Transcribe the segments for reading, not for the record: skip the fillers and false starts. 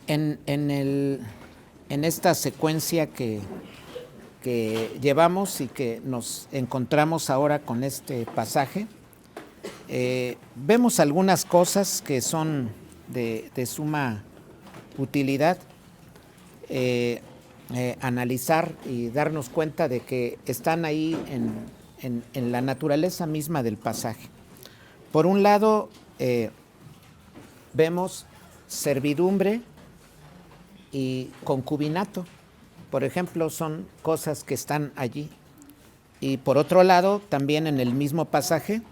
En esta secuencia que llevamos y que nos encontramos ahora con este pasaje, vemos algunas cosas que son de suma utilidad analizar y darnos cuenta de que están ahí en la naturaleza misma del pasaje. Por un lado, vemos servidumbre y concubinato, por ejemplo, son cosas que están allí. Y por otro lado, también en el mismo pasaje,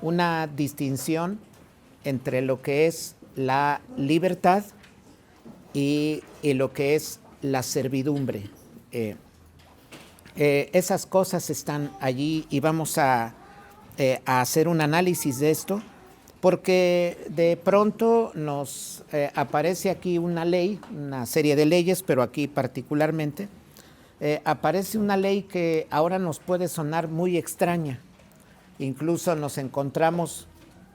una distinción entre lo que es la libertad y lo que es la servidumbre. Esas cosas están allí y vamos a hacer un análisis de esto, porque de pronto nos aparece aquí una ley, una serie de leyes, pero aquí particularmente, aparece una ley que ahora nos puede sonar muy extraña. Incluso nos encontramos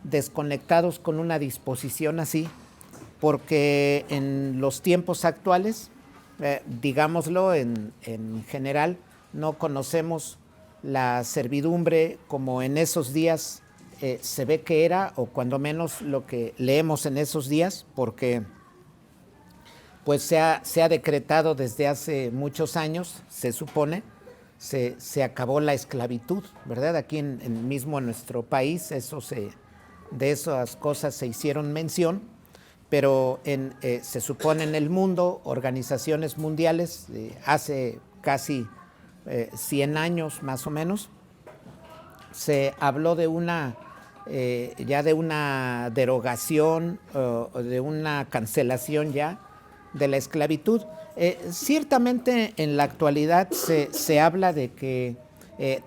desconectados con una disposición así, porque en los tiempos actuales, digámoslo en general, no conocemos la servidumbre como en esos días se ve que era, o cuando menos lo que leemos en esos días, porque pues se ha decretado desde hace muchos años, se supone, se acabó la esclavitud, ¿verdad? Aquí mismo en nuestro país de esas cosas se hicieron mención, pero se supone en el mundo, organizaciones mundiales, hace casi 100 años más o menos, se habló de ya de una derogación o de una cancelación ya de la esclavitud. Ciertamente en la actualidad se habla de que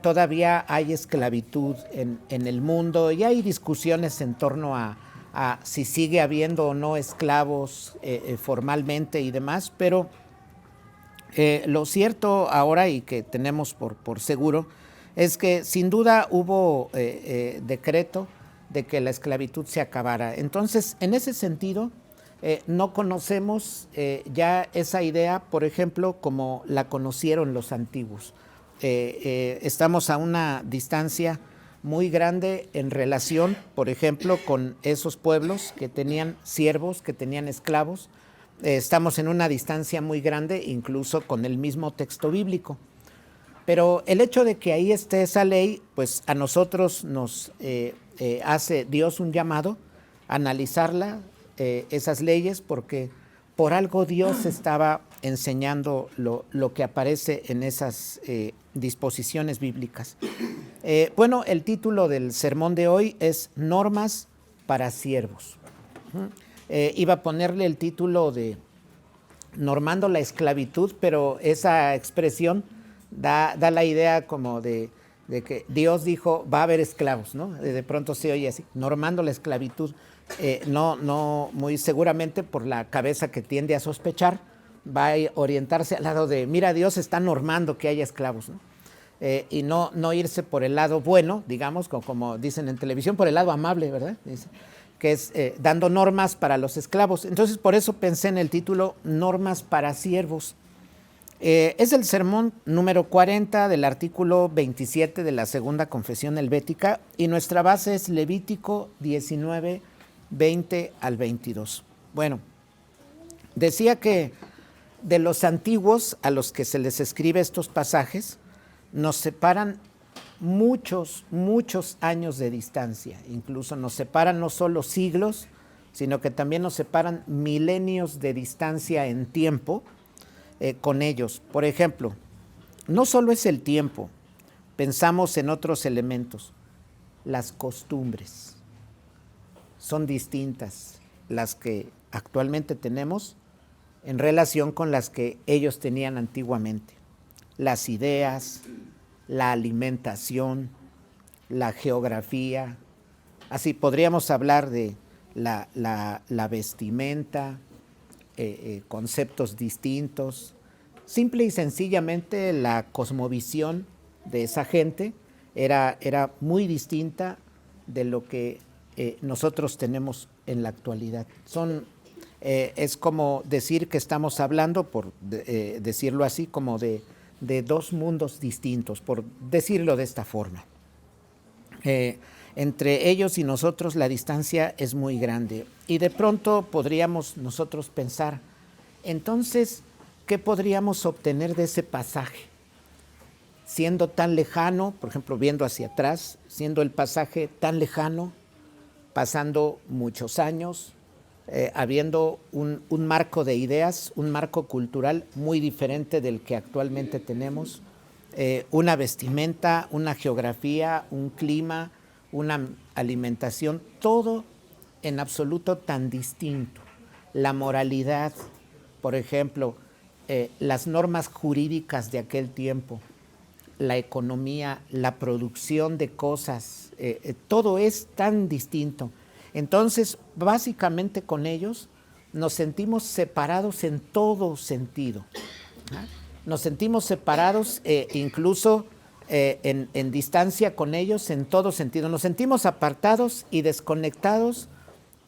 todavía hay esclavitud en el mundo y hay discusiones en torno a si sigue habiendo o no esclavos formalmente y demás, pero lo cierto ahora y que tenemos por seguro es que sin duda hubo decreto de que la esclavitud se acabara. Entonces, en ese sentido, no conocemos ya esa idea, por ejemplo, como la conocieron los antiguos. Estamos a una distancia muy grande en relación, por ejemplo, con esos pueblos que tenían siervos, que tenían esclavos. Estamos en una distancia muy grande, incluso con el mismo texto bíblico. Pero el hecho de que ahí esté esa ley, pues a nosotros nos hace Dios un llamado a analizarla, esas leyes, porque por algo Dios estaba enseñando lo que aparece en esas disposiciones bíblicas. Bueno, el título del sermón de hoy es Normas para siervos. Iba a ponerle el título de Normando la esclavitud, pero esa expresión da la idea como de que Dios dijo va a haber esclavos, ¿no? De pronto se oye así, normando la esclavitud. No muy seguramente por la cabeza que tiende a sospechar, va a orientarse al lado de, mira, Dios está normando que haya esclavos, ¿no? Y no irse por el lado bueno, digamos, como dicen en televisión, por el lado amable, ¿verdad? Dice, que es dando normas para los esclavos. Entonces, por eso pensé en el título Normas para siervos. Es el sermón número 40 del artículo 27 de la Segunda Confesión Helvética y nuestra base es Levítico 19, 20 al 22. Bueno, decía que de los antiguos a los que se les escribe estos pasajes, nos separan muchos años de distancia, incluso nos separan no solo siglos, sino que también nos separan milenios de distancia en tiempo con ellos. Por ejemplo, no solo es el tiempo, pensamos en otros elementos, las costumbres son distintas las que actualmente tenemos en relación con las que ellos tenían antiguamente. Las ideas, la alimentación, la geografía, así podríamos hablar de la vestimenta, conceptos distintos, simple y sencillamente la cosmovisión de esa gente era muy distinta de lo que nosotros tenemos en la actualidad. Son Es como decir que estamos hablando, por decirlo así, como de dos mundos distintos, por decirlo de esta forma. Entre ellos y nosotros la distancia es muy grande. Y de pronto podríamos nosotros pensar, entonces, ¿qué podríamos obtener de ese pasaje? Siendo tan lejano, por ejemplo, viendo hacia atrás, siendo el pasaje tan lejano, pasando muchos años, habiendo un marco de ideas, un marco cultural muy diferente del que actualmente tenemos, una vestimenta, una geografía, un clima, una alimentación, todo en absoluto tan distinto. La moralidad, por ejemplo, las normas jurídicas de aquel tiempo, la economía, la producción de cosas, todo es tan distinto. Entonces, básicamente con ellos nos sentimos separados en todo sentido. Nos sentimos separados incluso en distancia con ellos en todo sentido. Nos sentimos apartados y desconectados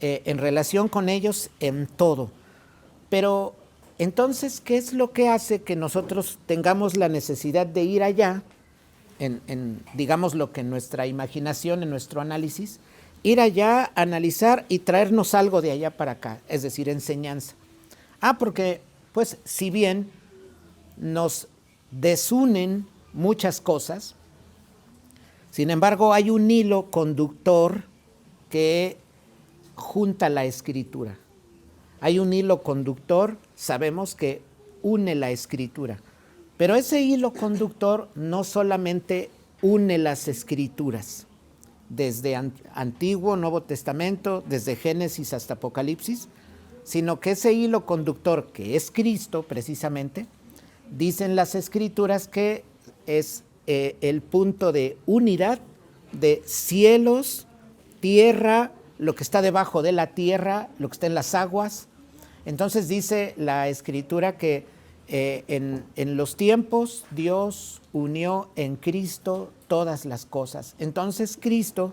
en relación con ellos en todo. Pero entonces, ¿qué es lo que hace que nosotros tengamos la necesidad de ir allá, digamos lo que en nuestra imaginación, en nuestro análisis, ir allá, analizar y traernos algo de allá para acá, es decir, enseñanza? Porque, pues, si bien nos desunen muchas cosas, sin embargo, hay un hilo conductor que junta la escritura. Hay un hilo conductor, sabemos que une la escritura, pero ese hilo conductor no solamente une las escrituras, desde Antiguo, Nuevo Testamento, desde Génesis hasta Apocalipsis, sino que ese hilo conductor, que es Cristo precisamente, dicen las escrituras que es el punto de unidad de cielos, tierra, lo que está debajo de la tierra, lo que está en las aguas. Entonces dice la escritura que en los tiempos Dios unió en Cristo todas las cosas. Entonces Cristo,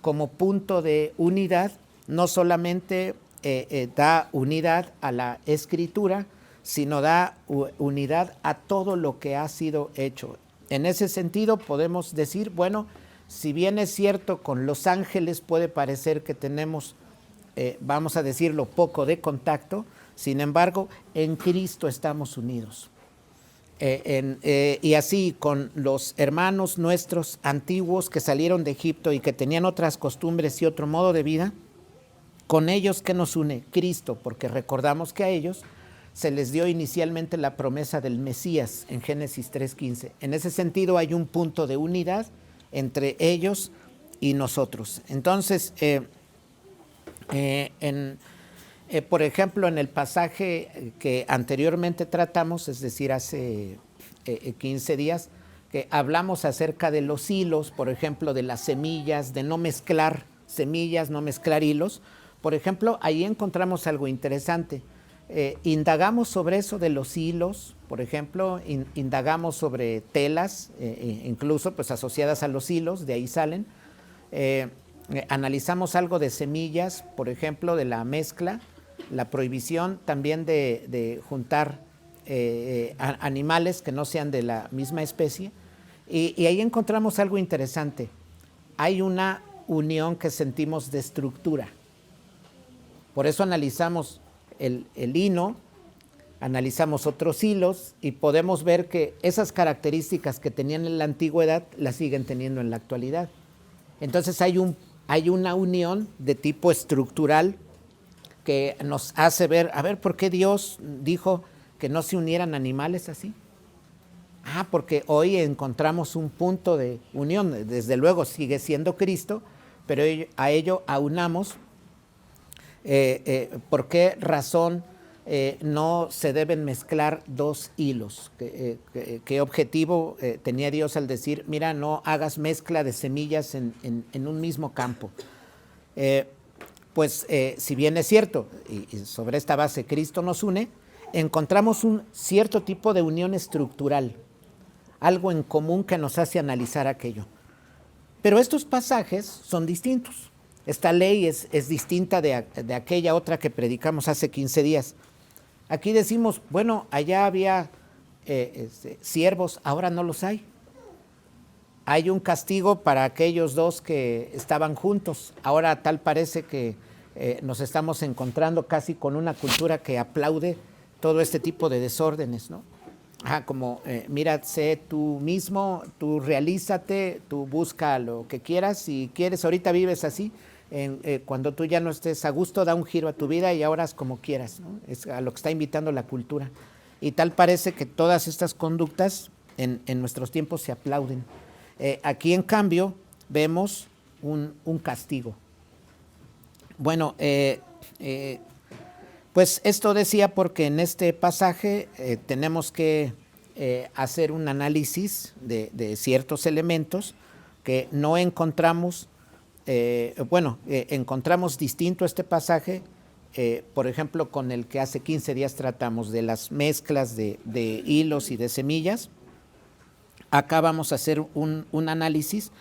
como punto de unidad, no solamente da unidad a la escritura, sino da unidad a todo lo que ha sido hecho. En ese sentido podemos decir, bueno, si bien es cierto, con los ángeles puede parecer que tenemos, vamos a decirlo, poco de contacto, sin embargo, en Cristo estamos unidos. Y así con los hermanos nuestros antiguos que salieron de Egipto y que tenían otras costumbres y otro modo de vida, con ellos, ¿qué nos une? Cristo, porque recordamos que a ellos se les dio inicialmente la promesa del Mesías en Génesis 3:15. En ese sentido hay un punto de unidad entre ellos y nosotros. Entonces, por ejemplo, en el pasaje que anteriormente tratamos, es decir, hace 15 días, que hablamos acerca de los hilos, por ejemplo, de las semillas, de no mezclar semillas, no mezclar hilos. Por ejemplo, ahí encontramos algo interesante. Indagamos sobre eso de los hilos, por ejemplo, indagamos sobre telas, incluso pues asociadas a los hilos, de ahí salen. Analizamos algo de semillas, por ejemplo, de la mezcla, la prohibición también de juntar animales que no sean de la misma especie. Y ahí encontramos algo interesante. Hay una unión que sentimos de estructura. Por eso analizamos el lino, analizamos otros hilos y podemos ver que esas características que tenían en la antigüedad las siguen teniendo en la actualidad. Entonces hay una unión de tipo estructural que nos hace ver, a ver, ¿por qué Dios dijo que no se unieran animales así? Porque hoy encontramos un punto de unión, desde luego sigue siendo Cristo, pero a ello aunamos por qué razón no se deben mezclar dos hilos. ¿Qué objetivo tenía Dios al decir, mira, no hagas mezcla de semillas en un mismo campo? Si bien es cierto, y sobre esta base Cristo nos une, encontramos un cierto tipo de unión estructural, algo en común que nos hace analizar aquello. Pero estos pasajes son distintos. Esta ley es distinta de aquella otra que predicamos hace 15 días. Aquí decimos, bueno, allá había siervos, ahora no los hay. Hay un castigo para aquellos dos que estaban juntos. Ahora tal parece que nos estamos encontrando casi con una cultura que aplaude todo este tipo de desórdenes, ¿no? Como mira, sé tú mismo, tú realízate, tú busca lo que quieras, si quieres, ahorita vives así, cuando tú ya no estés a gusto, da un giro a tu vida y ahora haz como quieras, ¿no? Es a lo que está invitando la cultura. Y tal parece que todas estas conductas en nuestros tiempos se aplauden. Aquí en cambio vemos un castigo. Bueno, pues esto decía porque en este pasaje tenemos que hacer un análisis de ciertos elementos que no encontramos, encontramos distinto este pasaje, por ejemplo, con el que hace 15 días tratamos de las mezclas de hilos y de semillas. Acá vamos a hacer un análisis,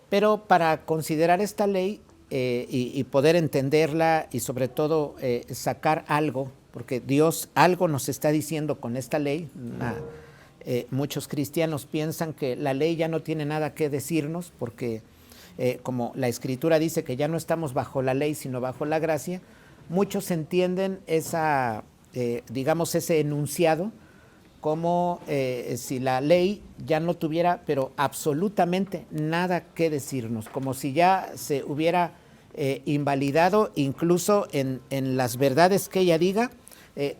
pero para considerar esta ley y poder entenderla y sobre todo sacar algo, porque Dios algo nos está diciendo con esta ley. Muchos cristianos piensan que la ley ya no tiene nada que decirnos porque como la Escritura dice que ya no estamos bajo la ley sino bajo la gracia, muchos entienden ese enunciado como si la ley ya no tuviera, pero absolutamente nada que decirnos, como si ya se hubiera invalidado incluso en las verdades que ella diga.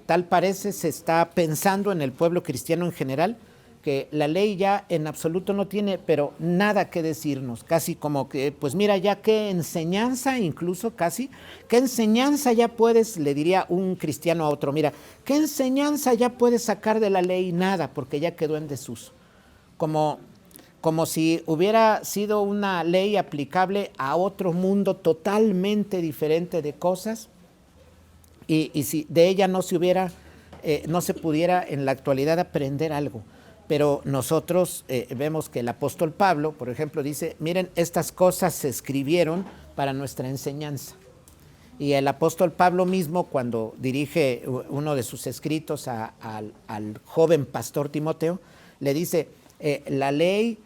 Tal parece se está pensando en el pueblo cristiano en general, que la ley ya en absoluto no tiene, pero nada que decirnos, casi como que, pues mira, ya qué enseñanza, incluso casi, qué enseñanza ya puedes, le diría un cristiano a otro, mira, qué enseñanza ya puedes sacar de la ley, nada, porque ya quedó en desuso, como si hubiera sido una ley aplicable a otro mundo totalmente diferente de cosas, y si de ella no se pudiera en la actualidad aprender algo. Pero nosotros vemos que el apóstol Pablo, por ejemplo, dice, miren, estas cosas se escribieron para nuestra enseñanza. Y el apóstol Pablo mismo, cuando dirige uno de sus escritos al joven pastor Timoteo, le dice, la ley,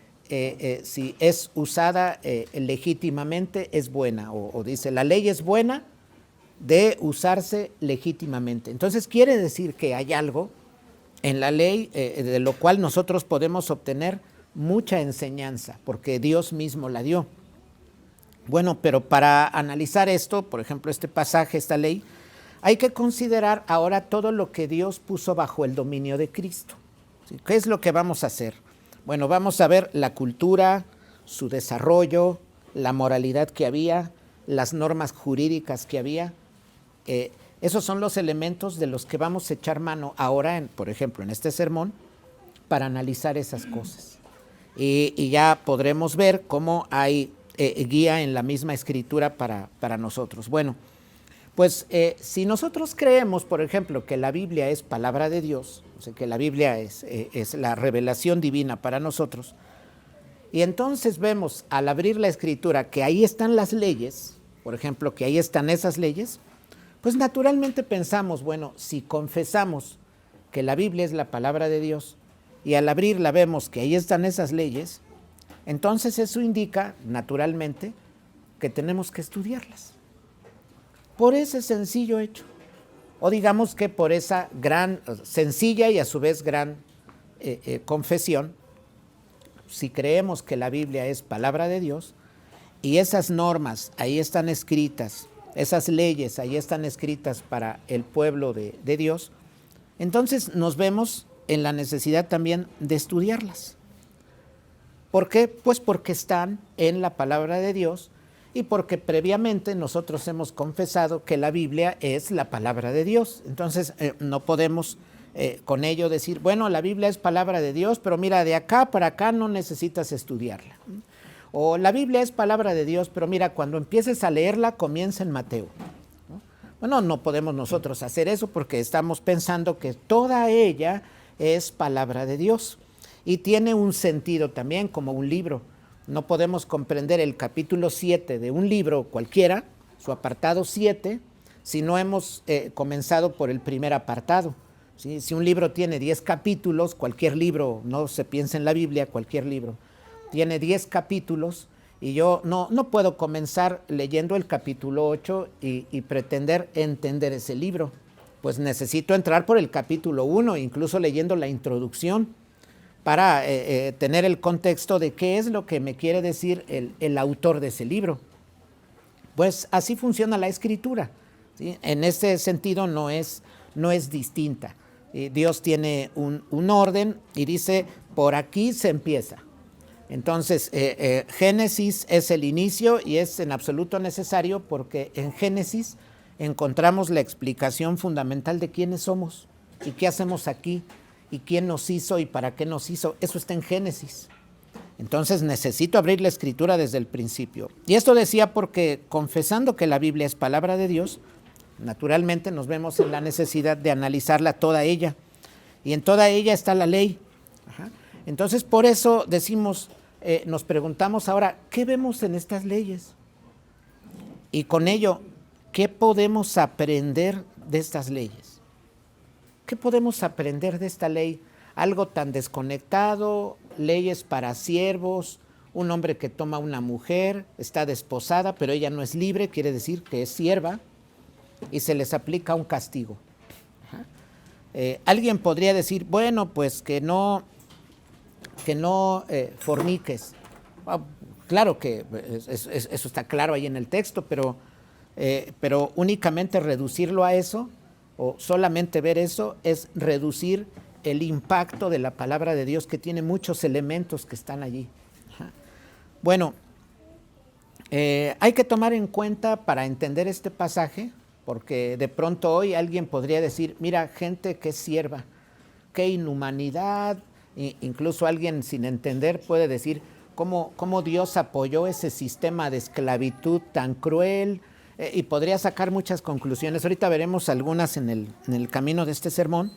si es usada legítimamente, es buena. O dice, la ley es buena de usarse legítimamente. Entonces quiere decir que hay algo en la ley de lo cual nosotros podemos obtener mucha enseñanza, porque Dios mismo la dio. Bueno, pero para analizar esto, por ejemplo, este pasaje, esta ley, hay que considerar ahora todo lo que Dios puso bajo el dominio de Cristo. ¿Sí? ¿Qué es lo que vamos a hacer? Bueno, vamos a ver la cultura, su desarrollo, la moralidad que había, las normas jurídicas que había. Esos son los elementos de los que vamos a echar mano ahora, por ejemplo, en este sermón, para analizar esas cosas. Y ya podremos ver cómo hay guía en la misma Escritura para nosotros. Bueno, pues si nosotros creemos, por ejemplo, que la Biblia es palabra de Dios, o sea, que la Biblia es la revelación divina para nosotros, y entonces vemos al abrir la Escritura que ahí están las leyes, por ejemplo, que ahí están esas leyes, pues naturalmente pensamos, bueno, si confesamos que la Biblia es la palabra de Dios y al abrirla vemos que ahí están esas leyes, entonces eso indica naturalmente que tenemos que estudiarlas. Por ese sencillo hecho. O digamos que por esa gran, sencilla y a su vez gran confesión, si creemos que la Biblia es palabra de Dios y esas normas ahí están escritas, esas leyes ahí están escritas para el pueblo de Dios, entonces nos vemos en la necesidad también de estudiarlas. ¿Por qué? Pues porque están en la palabra de Dios y porque previamente nosotros hemos confesado que la Biblia es la palabra de Dios. Entonces no podemos con ello decir, bueno, la Biblia es palabra de Dios, pero mira, de acá para acá no necesitas estudiarla. O la Biblia es palabra de Dios, pero mira, cuando empieces a leerla, comienza en Mateo. Bueno, no podemos nosotros hacer eso porque estamos pensando que toda ella es palabra de Dios y tiene un sentido también como un libro. no podemos comprender el capítulo 7 de un libro cualquiera, su apartado 7, si no hemos comenzado por el primer apartado. ¿Sí? Si un libro tiene 10 capítulos, cualquier libro, no se piensa en la Biblia, cualquier libro, tiene 10 capítulos, y yo no puedo comenzar leyendo el capítulo 8 y pretender entender ese libro. Pues necesito entrar por el capítulo 1, incluso leyendo la introducción, para tener el contexto de qué es lo que me quiere decir el autor de ese libro. Pues así funciona la escritura, ¿sí? En ese sentido no es distinta. Dios tiene un orden y dice, por aquí se empieza. Entonces, Génesis es el inicio y es en absoluto necesario, porque en Génesis encontramos la explicación fundamental de quiénes somos y qué hacemos aquí y quién nos hizo y para qué nos hizo. Eso está en Génesis. Entonces necesito abrir la escritura desde el principio. Y esto decía porque, confesando que la Biblia es palabra de Dios, naturalmente nos vemos en la necesidad de analizarla toda ella. Y en toda ella está la ley. Ajá. Entonces, por eso decimos, nos preguntamos ahora, ¿qué vemos en estas leyes? Y con ello, ¿qué podemos aprender de estas leyes? ¿Qué podemos aprender de esta ley? Algo tan desconectado, leyes para siervos, un hombre que toma a una mujer, está desposada, pero ella no es libre, quiere decir que es sierva, y se les aplica un castigo. Alguien podría decir, bueno, pues que no forniques. Claro que eso está claro ahí en el texto, pero únicamente reducirlo a eso, o solamente ver eso, es reducir el impacto de la palabra de Dios, que tiene muchos elementos que están allí. Bueno, hay que tomar en cuenta para entender este pasaje, porque de pronto hoy alguien podría decir, mira, gente que es sierva, qué inhumanidad. Incluso alguien sin entender puede decir cómo Dios apoyó ese sistema de esclavitud tan cruel, y podría sacar muchas conclusiones. Ahorita veremos algunas en el camino de este sermón,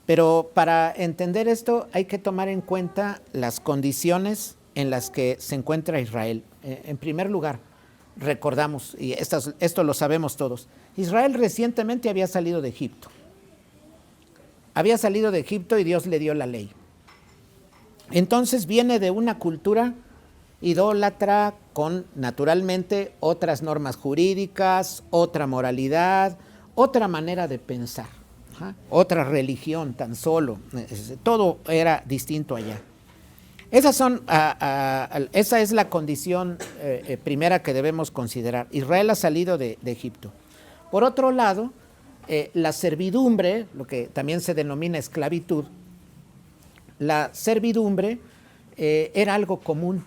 pero para entender esto hay que tomar en cuenta las condiciones en las que se encuentra Israel. En primer lugar, recordamos, y esto lo sabemos todos, Israel recientemente había salido de Egipto. Había salido de Egipto y Dios le dio la ley. Entonces viene de una cultura idólatra con, naturalmente, otras normas jurídicas, otra moralidad, otra manera de pensar, otra religión tan solo. Todo era distinto allá. Esa es la condición primera que debemos considerar. Israel ha salido de Egipto. Por otro lado, la servidumbre, lo que también se denomina esclavitud, la servidumbre era algo común.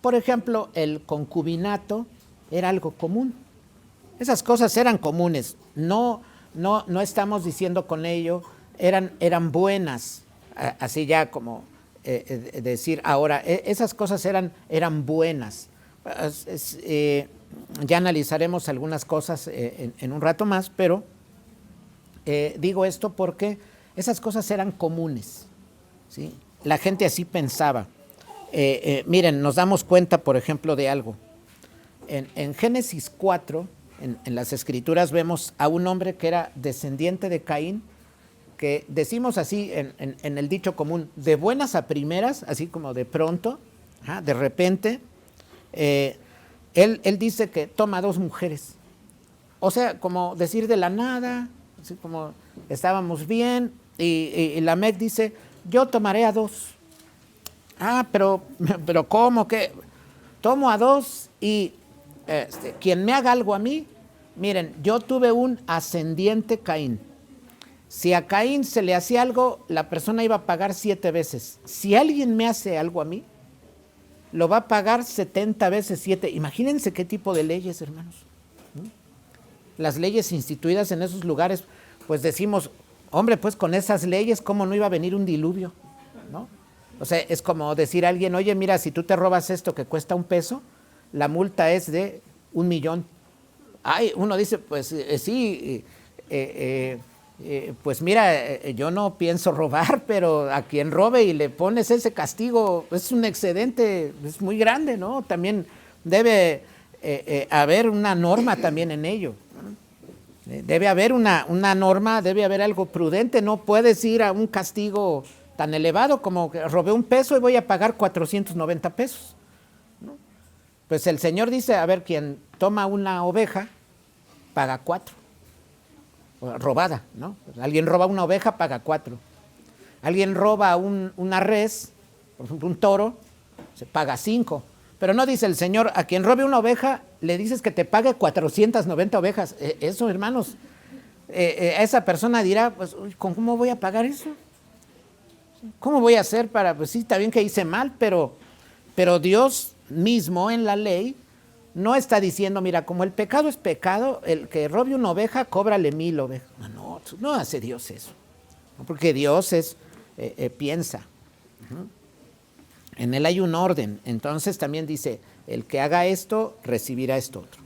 Por ejemplo, el concubinato era algo común. Esas cosas eran comunes. No estamos diciendo con ello, eran buenas, así ya como decir ahora, esas cosas eran buenas. Ya analizaremos algunas cosas en un rato más, pero digo esto porque esas cosas eran comunes, ¿sí? La gente así pensaba. Miren, nos damos cuenta, por ejemplo, de algo. En Génesis 4, en las Escrituras, vemos a un hombre que era descendiente de Caín, que decimos así en el dicho común, de buenas a primeras, así como de pronto, de repente, él dice que toma 2 mujeres. O sea, como decir de la nada, así como estábamos bien, y Lamec dice, yo tomaré a 2. Pero ¿cómo que? Tomo a 2 y quien me haga algo a mí, miren, yo tuve un ascendiente Caín. Si a Caín se le hacía algo, la persona iba a pagar 7 veces. Si alguien me hace algo a mí, lo va a pagar 70 veces 7. Imagínense qué tipo de leyes, hermanos. Las leyes instituidas en esos lugares, pues decimos, hombre, pues con esas leyes, ¿cómo no iba a venir un diluvio? ¿No? O sea, es como decir a alguien, oye, mira, si tú te robas esto que cuesta $1, la multa es de 1,000,000. Uno dice, pues sí, pues mira, yo no pienso robar, pero a quien robe y le pones ese castigo, es un excedente, es muy grande, ¿no? También debe haber una norma también en ello. Debe haber una norma, debe haber algo prudente, no puedes ir a un castigo tan elevado como que robé un peso y voy a pagar 490 pesos. ¿No? Pues el Señor dice, a ver, quien toma una oveja, paga 4. Robada, ¿no? Alguien roba una oveja, paga 4. Alguien roba una res, por ejemplo un toro, se paga 5. Pero no dice el Señor, a quien robe una oveja, le dices que te pague 490 ovejas. Eso, hermanos, esa persona dirá, pues, ¿cómo voy a pagar eso? ¿Cómo voy a hacer para, pues sí, está bien que hice mal, pero Dios mismo en la ley no está diciendo, mira, como el pecado es pecado, el que robe una oveja, cóbrale 1000 ovejas. No hace Dios eso. Porque Dios piensa. En él hay un orden. Entonces también dice, el que haga esto, recibirá esto otro.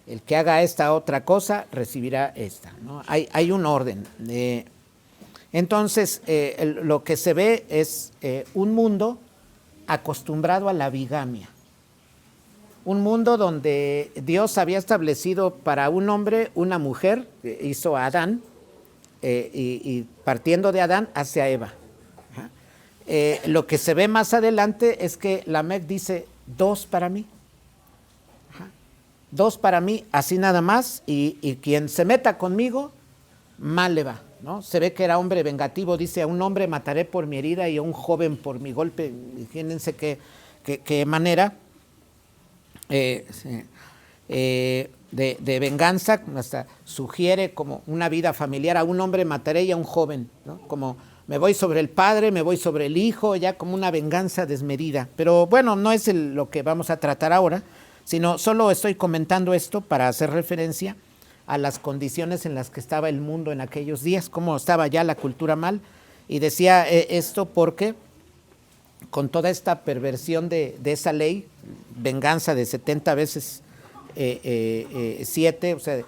El que haga esta otra cosa, recibirá esta, ¿no? Hay un orden. Entonces, lo que se ve es un mundo acostumbrado a la bigamia. Un mundo donde Dios había establecido para un hombre una mujer, hizo a Adán, y partiendo de Adán hacia Eva. Lo que se ve más adelante es que Lamec dice, 2 para mí. 2 para mí, así nada más, y quien se meta conmigo, mal le va, ¿no? Se ve que era hombre vengativo, dice, a un hombre mataré por mi herida y a un joven por mi golpe. Fíjense qué manera de venganza, hasta sugiere como una vida familiar, a un hombre mataré y a un joven, ¿no? Como me voy sobre el padre, me voy sobre el hijo, ya como una venganza desmedida. Pero bueno, no es lo que vamos a tratar ahora, sino solo estoy comentando esto para hacer referencia a las condiciones en las que estaba el mundo en aquellos días, cómo estaba ya la cultura mal, y decía esto porque con toda esta perversión de esa ley, venganza de 70 veces 7, o sea,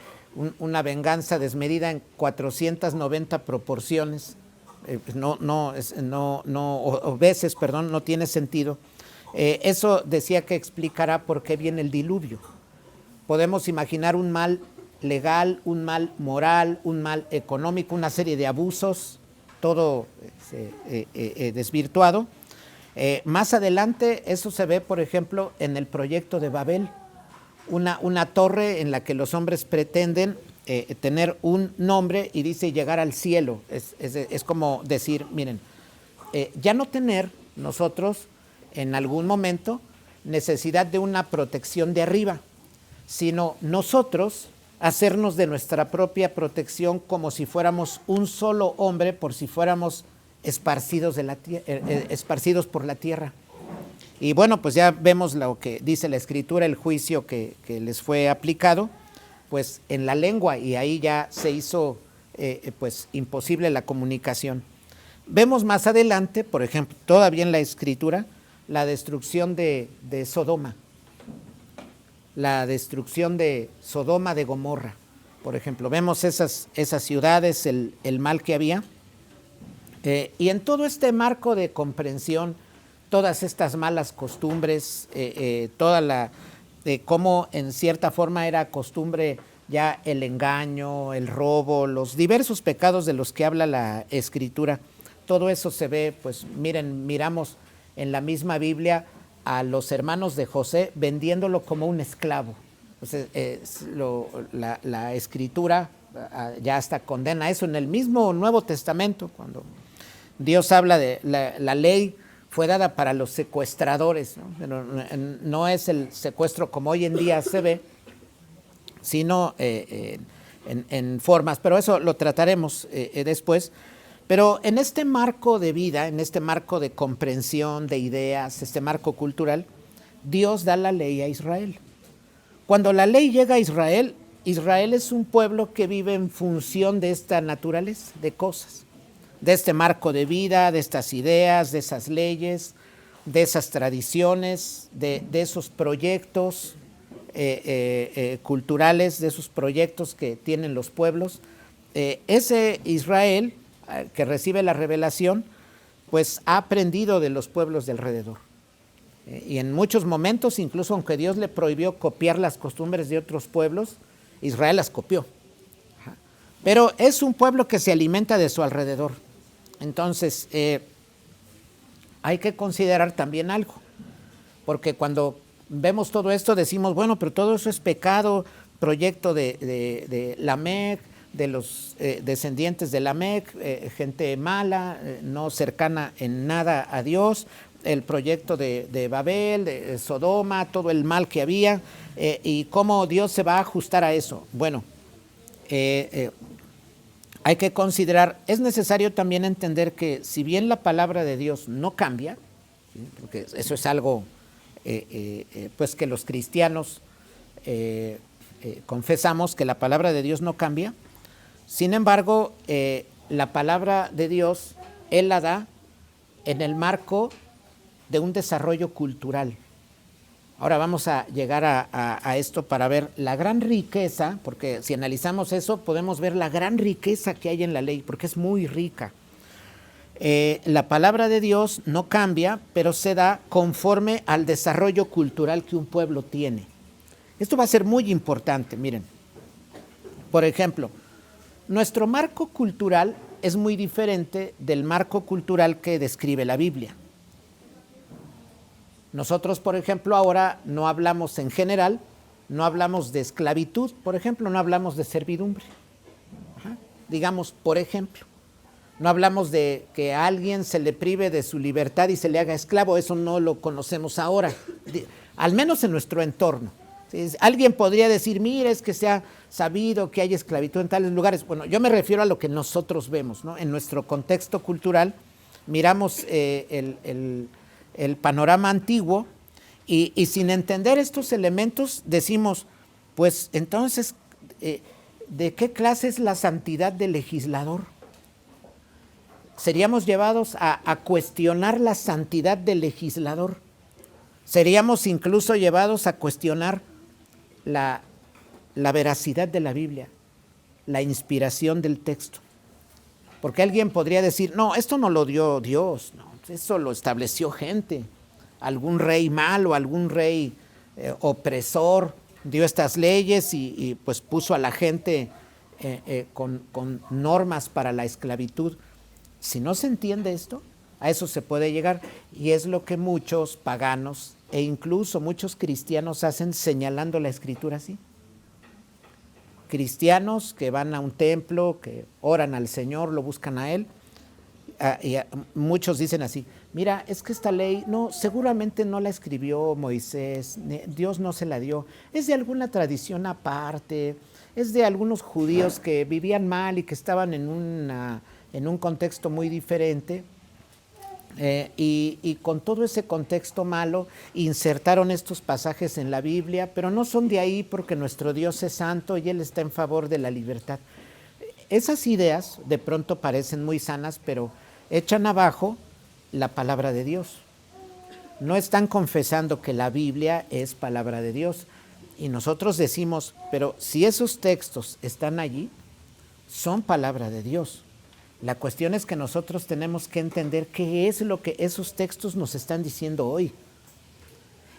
una venganza desmedida en 490 proporciones, o veces, perdón, no tiene sentido. Eso decía que explicará por qué viene el diluvio. Podemos imaginar un mal legal, un mal moral, un mal económico, una serie de abusos, todo desvirtuado. Más adelante eso se ve, por ejemplo, en el proyecto de Babel, una torre en la que los hombres pretenden tener un nombre y dice llegar al cielo. Es como decir, miren, ya no tener nosotros en algún momento necesidad de una protección de arriba, sino nosotros hacernos de nuestra propia protección como si fuéramos un solo hombre, por si fuéramos esparcidos por la tierra. Y bueno, pues ya vemos lo que dice la Escritura, el juicio que les fue aplicado, pues en la lengua, y ahí ya se hizo pues imposible la comunicación. Vemos más adelante, por ejemplo, todavía en la Escritura, la destrucción de Sodoma. La destrucción de Sodoma, de Gomorra, por ejemplo. Vemos esas ciudades, el mal que había. Y en todo este marco de comprensión, todas estas malas costumbres, cómo en cierta forma era costumbre ya el engaño, el robo, los diversos pecados de los que habla la Escritura, todo eso se ve, pues miramos en la misma Biblia a los hermanos de José vendiéndolo como un esclavo. Entonces, la Escritura ya hasta condena eso en el mismo Nuevo Testamento, cuando Dios habla de la ley fue dada para los secuestradores, ¿no? Pero no es el secuestro como hoy en día se ve, sino en formas, pero eso lo trataremos después. Pero en este marco de vida, en este marco de comprensión de ideas, este marco cultural, Dios da la ley a Israel. Cuando la ley llega a Israel, Israel es un pueblo que vive en función de esta naturaleza, de cosas, de este marco de vida, de estas ideas, de esas leyes, de esas tradiciones, de esos proyectos culturales, de esos proyectos que tienen los pueblos. ese Israel que recibe la revelación, pues ha aprendido de los pueblos de alrededor. Y en muchos momentos, incluso aunque Dios le prohibió copiar las costumbres de otros pueblos, Israel las copió. Pero es un pueblo que se alimenta de su alrededor. Entonces, hay que considerar también algo, porque cuando vemos todo esto decimos, bueno, pero todo eso es pecado, proyecto de Lamec, de los descendientes de Lamec, gente mala, no cercana en nada a Dios, el proyecto de Babel, de Sodoma, todo el mal que había, y cómo Dios se va a ajustar a eso. Bueno, hay que considerar, es necesario también entender que si bien la palabra de Dios no cambia, ¿sí? Porque eso es algo pues que los cristianos confesamos que la palabra de Dios no cambia, sin embargo, la palabra de Dios, Él la da en el marco de un desarrollo cultural. Ahora vamos a llegar a esto para ver la gran riqueza, porque si analizamos eso podemos ver la gran riqueza que hay en la ley, porque es muy rica. La palabra de Dios no cambia, pero se da conforme al desarrollo cultural que un pueblo tiene. Esto va a ser muy importante, miren. Por ejemplo, nuestro marco cultural es muy diferente del marco cultural que describe la Biblia. Nosotros, por ejemplo, ahora no hablamos en general, no hablamos de esclavitud, por ejemplo, no hablamos de servidumbre. Digamos, por ejemplo, no hablamos de que a alguien se le prive de su libertad y se le haga esclavo, eso no lo conocemos ahora, al menos en nuestro entorno. Alguien podría decir, mira, es que se ha sabido que hay esclavitud en tales lugares. Bueno, yo me refiero a lo que nosotros vemos, ¿no? En nuestro contexto cultural miramos el panorama antiguo y sin entender estos elementos decimos, pues entonces, ¿de qué clase es la santidad del legislador? Seríamos llevados a cuestionar la santidad del legislador. Seríamos incluso llevados a cuestionar la veracidad de la Biblia, la inspiración del texto. Porque alguien podría decir, no, esto no lo dio Dios, no, eso lo estableció gente, algún rey malo, algún rey opresor, dio estas leyes y pues puso a la gente con normas para la esclavitud. Si no se entiende esto, a eso se puede llegar, y es lo que muchos paganos e incluso muchos cristianos hacen señalando la Escritura así. Cristianos que van a un templo, que oran al Señor, lo buscan a Él, y muchos dicen así, mira, es que esta ley, no, seguramente no la escribió Moisés, Dios no se la dio, es de alguna tradición aparte, es de algunos judíos que vivían mal y que estaban en un contexto muy diferente. Y con todo ese contexto malo insertaron estos pasajes en la Biblia, pero no son de ahí porque nuestro Dios es santo y Él está en favor de la libertad. Esas ideas de pronto parecen muy sanas, pero echan abajo la palabra de Dios. No están confesando que la Biblia es palabra de Dios. Y nosotros decimos, pero si esos textos están allí, son palabra de Dios. La cuestión es que nosotros tenemos que entender qué es lo que esos textos nos están diciendo hoy.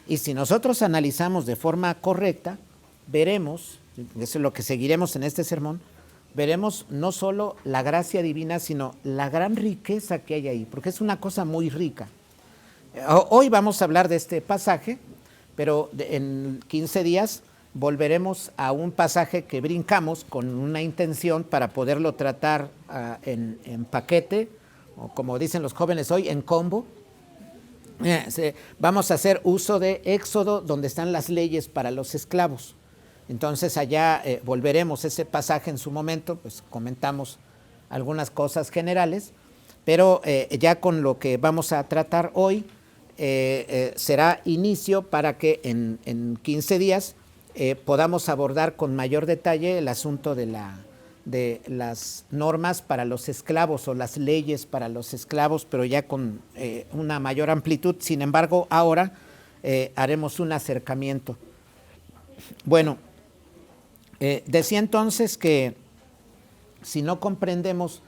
Y si nosotros analizamos de forma correcta, veremos, eso es lo que seguiremos en este sermón, veremos no solo la gracia divina, sino la gran riqueza que hay ahí, porque es una cosa muy rica. Hoy vamos a hablar de este pasaje, pero en 15 días volveremos a un pasaje que brincamos con una intención para poderlo tratar en paquete, o como dicen los jóvenes hoy, en combo. Vamos a hacer uso de Éxodo, donde están las leyes para los esclavos. Entonces allá volveremos ese pasaje en su momento, pues comentamos algunas cosas generales, pero ya con lo que vamos a tratar hoy será inicio para que en 15 días podamos abordar con mayor detalle el asunto de las normas para los esclavos o las leyes para los esclavos, pero ya con una mayor amplitud. Sin embargo, ahora haremos un acercamiento. Bueno, decía entonces que si no comprendemos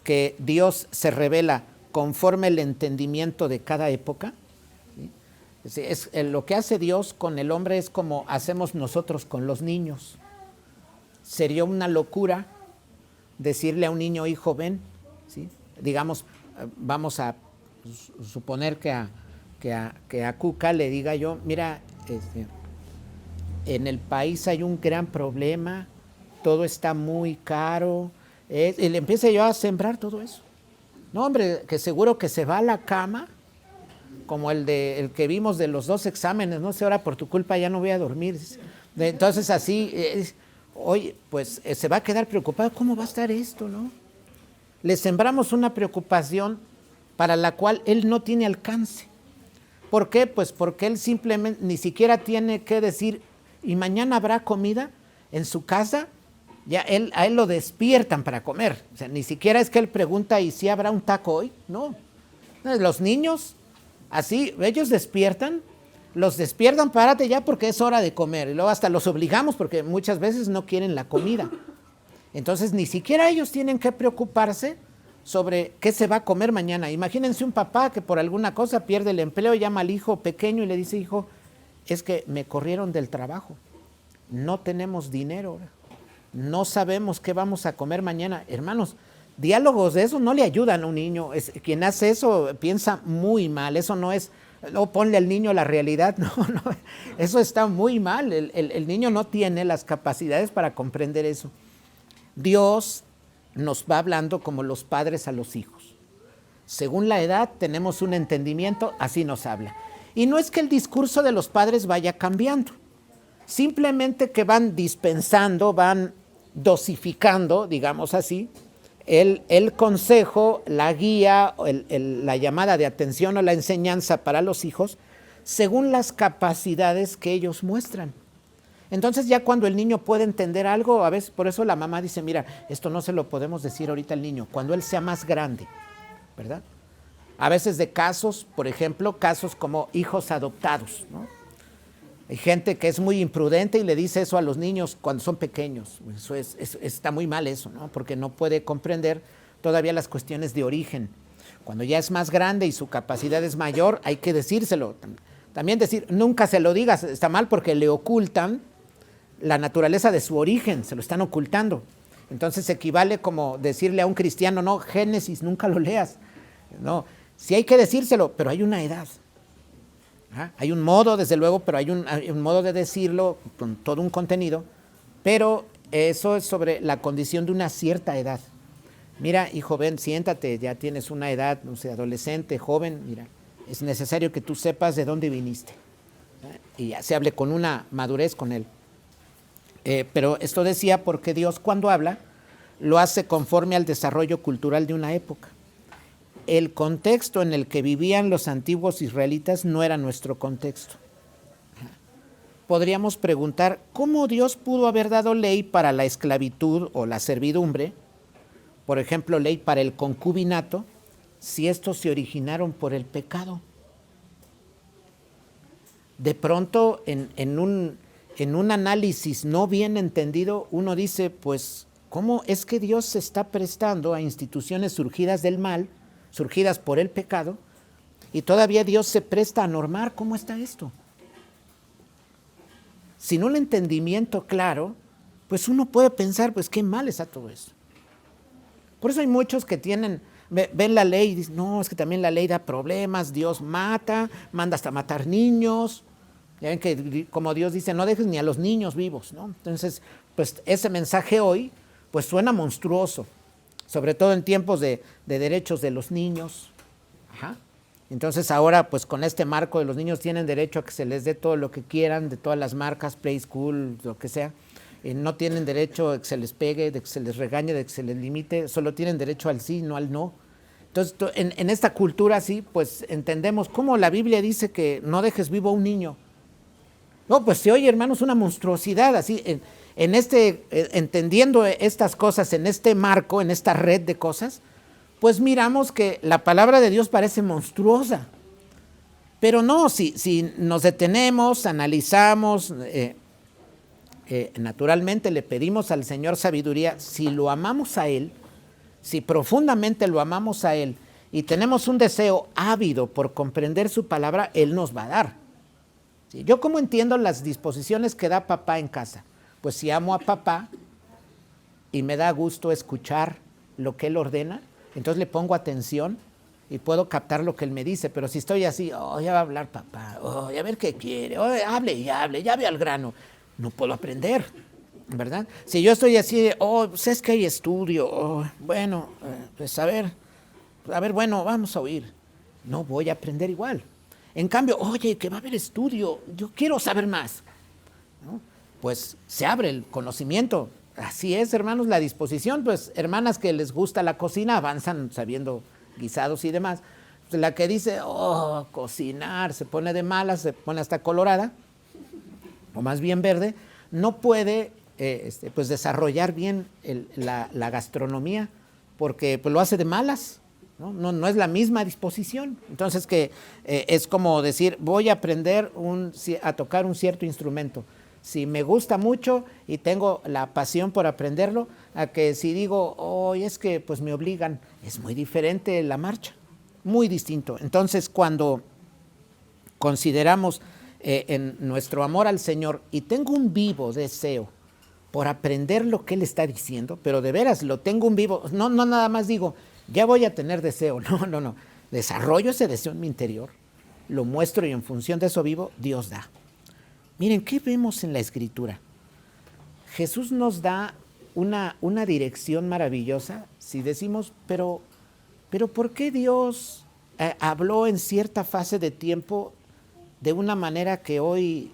que Dios se revela conforme el entendimiento de cada época. Lo que hace Dios con el hombre es como hacemos nosotros con los niños. Sería una locura decirle a un niño, hijo, ven, ¿sí? Digamos, vamos a suponer que a Cuca le diga yo, mira, en el país hay un gran problema, todo está muy caro, y le empiece yo a sembrar todo eso. No, hombre, que seguro que se va a la cama, como el que vimos de los 2 exámenes, no sé, ahora por tu culpa ya no voy a dormir. Entonces así, oye, pues se va a quedar preocupado, ¿cómo va a estar esto, no? Le sembramos una preocupación para la cual él no tiene alcance. ¿Por qué? Pues porque él simplemente ni siquiera tiene que decir, ¿y mañana habrá comida en su casa? Ya a él lo despiertan para comer. O sea, ni siquiera es que él pregunta, ¿y si habrá un taco hoy? No. Los niños, así, ellos los despiertan, párate ya porque es hora de comer. Y luego hasta los obligamos porque muchas veces no quieren la comida. Entonces, ni siquiera ellos tienen que preocuparse sobre qué se va a comer mañana. Imagínense un papá que por alguna cosa pierde el empleo, llama al hijo pequeño y le dice, hijo, es que me corrieron del trabajo, no tenemos dinero, no sabemos qué vamos a comer mañana. Hermanos, diálogos de eso no le ayudan a un niño. Quien hace eso piensa muy mal, eso no es, no, ponle al niño la realidad, no, eso está muy mal, el niño no tiene las capacidades para comprender eso. Dios nos va hablando como los padres a los hijos. Según la edad tenemos un entendimiento, así nos habla. Y no es que el discurso de los padres vaya cambiando, simplemente que van dispensando, van dosificando, digamos así, el consejo, la guía, la llamada de atención o la enseñanza para los hijos, según las capacidades que ellos muestran. Entonces ya cuando el niño puede entender algo, a veces por eso la mamá dice, mira, esto no se lo podemos decir ahorita al niño, cuando él sea más grande, ¿verdad? A veces de casos, por ejemplo, casos como hijos adoptados, ¿no? Hay gente que es muy imprudente y le dice eso a los niños cuando son pequeños. Eso está muy mal eso, ¿no? Porque no puede comprender todavía las cuestiones de origen. Cuando ya es más grande y su capacidad es mayor, hay que decírselo. También decir, nunca se lo digas, está mal porque le ocultan la naturaleza de su origen, se lo están ocultando. Entonces equivale como decirle a un cristiano, no, Génesis, nunca lo leas. No, sí hay que decírselo, pero hay una edad. Hay un modo, desde luego, pero hay un modo de decirlo con todo un contenido, pero eso es sobre la condición de una cierta edad. Mira, hijo, ven, siéntate, ya tienes una edad, no sé, adolescente, joven, mira, es necesario que tú sepas de dónde viniste. Y ya se hable con una madurez con él. Pero esto decía porque Dios cuando habla, lo hace conforme al desarrollo cultural de una época. El contexto en el que vivían los antiguos israelitas no era nuestro contexto. Podríamos preguntar, ¿cómo Dios pudo haber dado ley para la esclavitud o la servidumbre? Por ejemplo, ley para el concubinato, si estos se originaron por el pecado. De pronto, en un análisis no bien entendido, uno dice, pues, ¿cómo es que Dios se está prestando a instituciones surgidas del mal, surgidas por el pecado, y todavía Dios se presta a normar? ¿Cómo está esto? Sin un entendimiento claro, pues uno puede pensar, pues qué mal está todo esto. Por eso hay muchos que ven la ley y dicen, no, es que también la ley da problemas, Dios manda hasta matar niños. Ya ven que como Dios dice, no dejes ni a los niños vivos, ¿no? Entonces, pues ese mensaje hoy, pues suena monstruoso, sobre todo en tiempos de derechos de los niños. Entonces ahora, pues con este marco de los niños tienen derecho a que se les dé todo lo que quieran, de todas las marcas, Play School, lo que sea. No tienen derecho a que se les pegue, de que se les regañe, de que se les limite, solo tienen derecho al sí, no al no. Entonces, en esta cultura así, pues entendemos cómo la Biblia dice que no dejes vivo a un niño. No, pues se oye, hermanos, una monstruosidad, así, entendiendo estas cosas, en este marco, en esta red de cosas, pues miramos que la palabra de Dios parece monstruosa. Pero no, si nos detenemos, analizamos, naturalmente le pedimos al Señor sabiduría. Si lo amamos a Él, si profundamente lo amamos a Él y tenemos un deseo ávido por comprender su palabra, Él nos va a dar. ¿Sí? Yo cómo entiendo las disposiciones que da papá en casa. Pues si amo a papá y me da gusto escuchar lo que Él ordena, entonces le pongo atención y puedo captar lo que Él me dice. Pero si estoy así, oh, ya va a hablar papá, oh, a ver qué quiere, oh, hable, ya ve al grano, no puedo aprender, ¿verdad? Si yo estoy así, oh, pues es que hay estudio, oh, bueno, pues a ver, bueno, vamos a oír, no voy a aprender igual. En cambio, oye, que va a haber estudio, yo quiero saber más, ¿no? Pues se abre el conocimiento. Así es, hermanos, la disposición. Pues hermanas que les gusta la cocina avanzan sabiendo guisados y demás. Pues la que dice, oh, cocinar, se pone de malas, se pone hasta colorada, o más bien verde, no puede pues desarrollar bien la gastronomía, porque pues lo hace de malas, no es la misma disposición. Entonces que es como decir, voy a aprender a tocar un cierto instrumento. Si me gusta mucho y tengo la pasión por aprenderlo, a que si digo, oh, es que pues me obligan, es muy diferente la marcha, muy distinto. Entonces cuando consideramos en nuestro amor al Señor y tengo un vivo deseo por aprender lo que Él está diciendo, pero de veras lo tengo un vivo, no nada más digo, ya voy a tener deseo, no, desarrollo ese deseo en mi interior, lo muestro y en función de eso vivo, Dios da. Miren, ¿qué vemos en la Escritura? Jesús nos da una dirección maravillosa si decimos, pero ¿por qué Dios habló en cierta fase de tiempo de una manera que hoy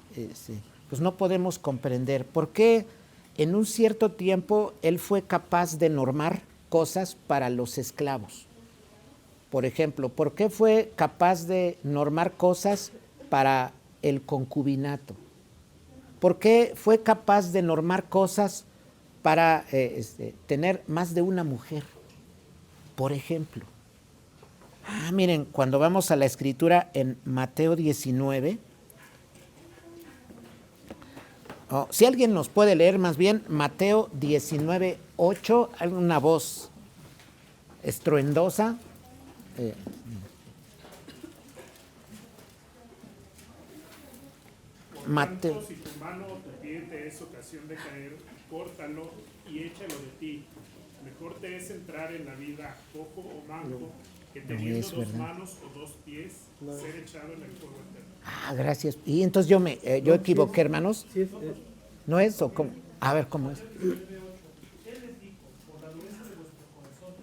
pues no podemos comprender? ¿Por qué en un cierto tiempo Él fue capaz de normar cosas para los esclavos? Por ejemplo, ¿por qué fue capaz de normar cosas para el concubinato? ¿Por qué fue capaz de normar cosas para tener más de una mujer? Por ejemplo. Miren, cuando vamos a la Escritura en Mateo 19, si alguien nos puede leer más bien Mateo 19, 8, alguna voz estruendosa. Mateo. Si tu mano o tu pie te es ocasión de caer, córtalo y échalo de ti. Mejor te es entrar en la vida cojo o manco que teniendo dos manos o dos pies ser echado en el fuego eterno. Gracias. Y entonces yo equivoqué, hermanos. ¿No es? ¿O cómo? A ver, ¿cómo es? Él les dijo, por la dureza de vuestro corazón,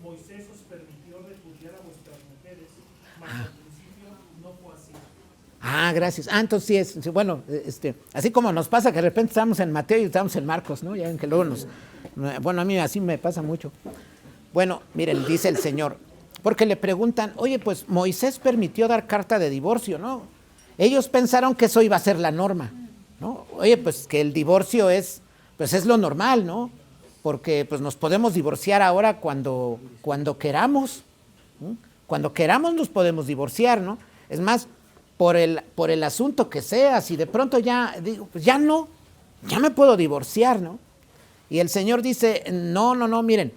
Moisés os permitió repudiar a vuestras mujeres, mas al principio no fue así. Gracias. Entonces sí es, bueno, así como nos pasa que de repente estamos en Mateo y estamos en Marcos, ¿no? Ya ven que luego bueno, a mí así me pasa mucho. Bueno, miren, dice el Señor, porque le preguntan, oye, pues Moisés permitió dar carta de divorcio, ¿no? Ellos pensaron que eso iba a ser la norma, ¿no? Oye, pues que el divorcio es lo normal, ¿no? Porque pues nos podemos divorciar ahora cuando queramos, ¿no? Cuando queramos nos podemos divorciar, ¿no? Es más, por el asunto que sea, si de pronto ya digo, pues ya me puedo divorciar, ¿no? Y el Señor dice, no, miren,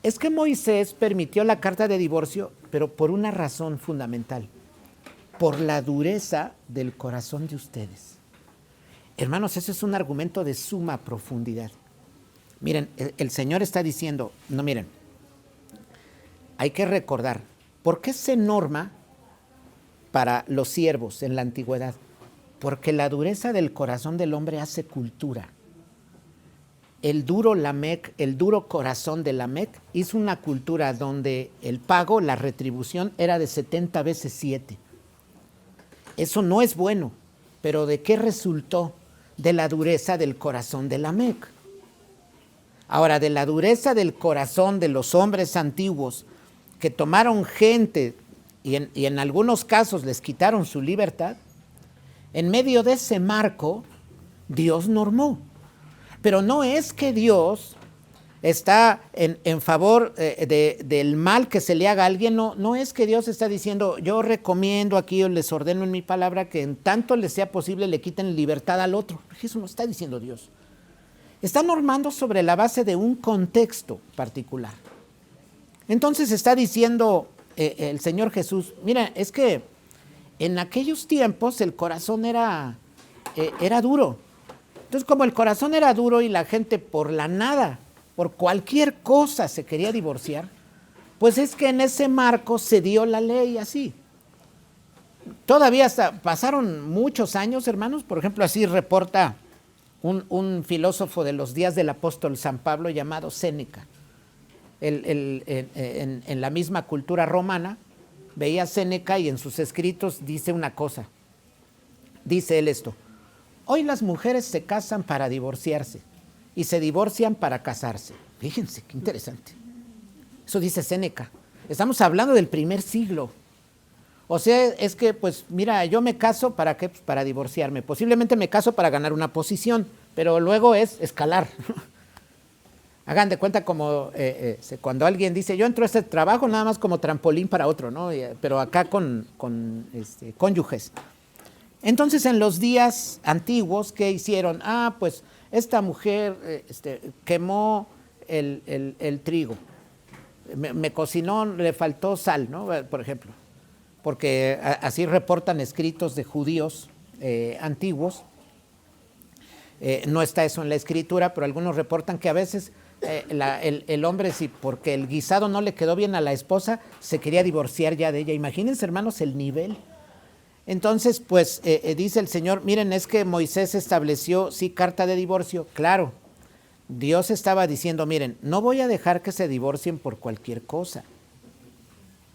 es que Moisés permitió la carta de divorcio, pero por una razón fundamental, por la dureza del corazón de ustedes. Hermanos, ese es un argumento de suma profundidad. Miren, el Señor está diciendo, no, miren, hay que recordar, ¿por qué se norma para los siervos en la antigüedad? Porque la dureza del corazón del hombre hace cultura. El duro corazón de Lamec hizo una cultura donde el pago, la retribución, era de 70 veces 7. Eso no es bueno, pero ¿de qué resultó? De la dureza del corazón de Lamec. Ahora, de la dureza del corazón de los hombres antiguos que tomaron gente y en algunos casos les quitaron su libertad, en medio de ese marco, Dios normó. Pero no es que Dios está en favor del mal que se le haga a alguien, no es que Dios está diciendo, yo recomiendo aquí o les ordeno en mi palabra que en tanto les sea posible le quiten libertad al otro. Eso no está diciendo Dios. está normando sobre la base de un contexto particular. Entonces está diciendo el Señor Jesús, mira, es que en aquellos tiempos el corazón era duro. Entonces, como el corazón era duro y la gente por la nada, por cualquier cosa se quería divorciar, pues es que en ese marco se dio la ley así. Todavía pasaron muchos años, hermanos. Por ejemplo, así reporta un filósofo de los días del apóstol San Pablo llamado Séneca. En la misma cultura romana, veía Séneca y en sus escritos dice una cosa. Dice él esto: hoy las mujeres se casan para divorciarse y se divorcian para casarse. Fíjense, qué interesante. Eso dice Séneca. Estamos hablando del primer siglo. O sea, es que, pues, mira, yo me caso, ¿para qué? Pues para divorciarme. Posiblemente me caso para ganar una posición, pero luego es escalar. Hagan de cuenta como cuando alguien dice, yo entro a este trabajo nada más como trampolín para otro, ¿no? Pero acá con cónyuges. Entonces, en los días antiguos, ¿qué hicieron? Ah, pues, esta mujer quemó el trigo. Me cocinó, le faltó sal, ¿no? Por ejemplo. Porque así reportan escritos de judíos antiguos. No está eso en la escritura, pero algunos reportan que a veces el hombre, sí, porque el guisado no le quedó bien a la esposa, se quería divorciar ya de ella. Imagínense, hermanos, el nivel. Entonces, pues, dice el Señor, miren, es que Moisés estableció, sí, carta de divorcio. Claro, Dios estaba diciendo, miren, no voy a dejar que se divorcien por cualquier cosa.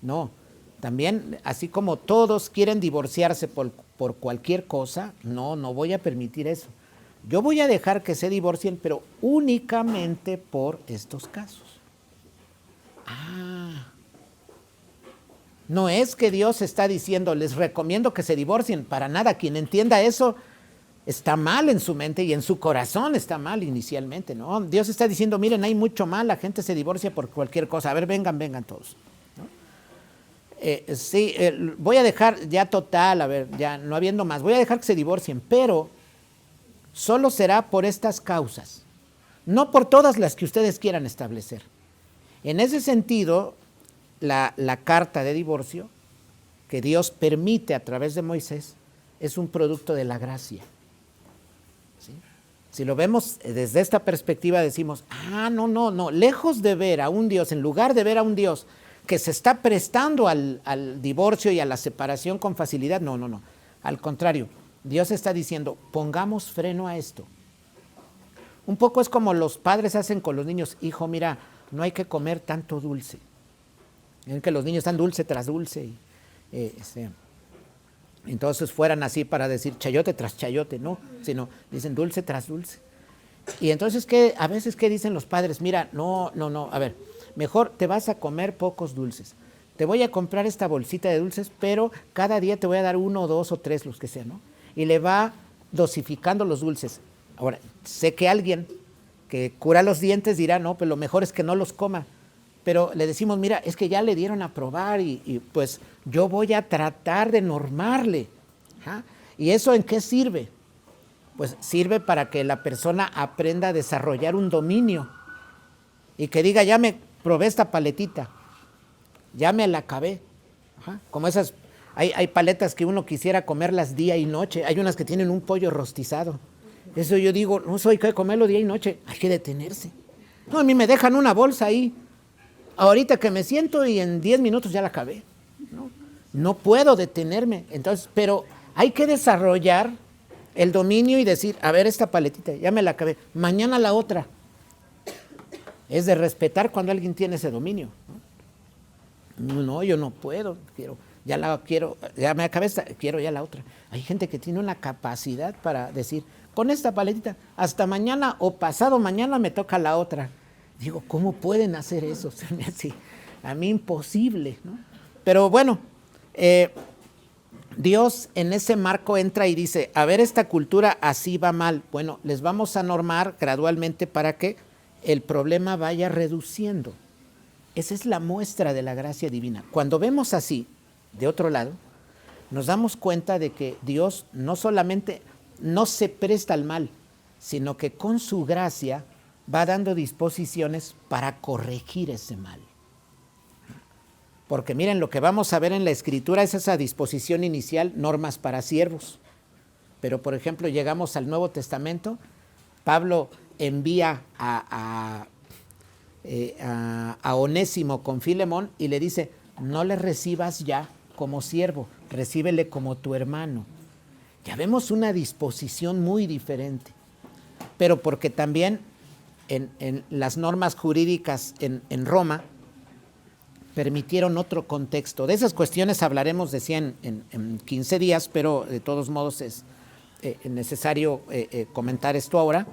No. También, así como todos quieren divorciarse por cualquier cosa, no voy a permitir eso. Yo voy a dejar que se divorcien, pero únicamente por estos casos. No es que Dios está diciendo, les recomiendo que se divorcien, para nada. Quien entienda eso está mal en su mente y en su corazón está mal inicialmente, ¿no? Dios está diciendo, miren, hay mucho mal, la gente se divorcia por cualquier cosa. A ver, vengan todos. Sí, voy a dejar ya total, a ver, ya no habiendo más, voy a dejar que se divorcien, pero solo será por estas causas, no por todas las que ustedes quieran establecer. En ese sentido, la carta de divorcio que Dios permite a través de Moisés es un producto de la gracia. ¿Sí? Si lo vemos desde esta perspectiva decimos, no, lejos de ver a un Dios, en lugar de ver a un Dios que se está prestando al divorcio y a la separación con facilidad, no. Al contrario, Dios está diciendo, pongamos freno a esto. Un poco es como los padres hacen con los niños, hijo, mira, no hay que comer tanto dulce. Ven que los niños están dulce tras dulce. Entonces fueran así para decir chayote tras chayote, no, sino dicen dulce tras dulce. Y entonces, a veces, ¿qué dicen los padres? Mira, no, a ver, mejor te vas a comer pocos dulces. Te voy a comprar esta bolsita de dulces, pero cada día te voy a dar 1, 2 o 3, los que sean, ¿no? Y le va dosificando los dulces. Ahora, sé que alguien que cura los dientes dirá, no, pues lo mejor es que no los coma. Pero le decimos, mira, es que ya le dieron a probar y pues yo voy a tratar de normarle. ¿Ah? ¿Y eso en qué sirve? Pues sirve para que la persona aprenda a desarrollar un dominio y que diga, ya me probé esta paletita, ya me la acabé. Ajá. Como esas, hay paletas que uno quisiera comerlas día y noche, hay unas que tienen un pollo rostizado. Eso yo digo, no soy que comerlo día y noche, hay que detenerse. No, a mí me dejan una bolsa ahí, ahorita que me siento y en 10 minutos ya la acabé. No puedo detenerme, entonces, pero hay que desarrollar el dominio y decir, a ver, esta paletita, ya me la acabé, mañana la otra. Es de respetar cuando alguien tiene ese dominio. No, yo no puedo, ya me acabé esta, quiero ya la otra. Hay gente que tiene una capacidad para decir, con esta paletita, hasta mañana o pasado mañana me toca la otra. Digo, ¿cómo pueden hacer eso? Se me hace a mí imposible, ¿no? Pero bueno, Dios en ese marco entra y dice, a ver, esta cultura así va mal. Bueno, les vamos a normar gradualmente para que el problema vaya reduciendo. Esa es la muestra de la gracia divina. Cuando vemos así, de otro lado, nos damos cuenta de que Dios no solamente no se presta al mal, sino que con su gracia va dando disposiciones para corregir ese mal. Porque miren, lo que vamos a ver en la Escritura es esa disposición inicial, normas para siervos. Pero, por ejemplo, llegamos al Nuevo Testamento, Pablo envía a Onésimo con Filemón y le dice, no le recibas ya como siervo, recíbele como tu hermano. Ya vemos una disposición muy diferente, pero porque también en las normas jurídicas en Roma permitieron otro contexto. De esas cuestiones hablaremos, decía, en 15 días, pero de todos modos es necesario comentar esto ahora,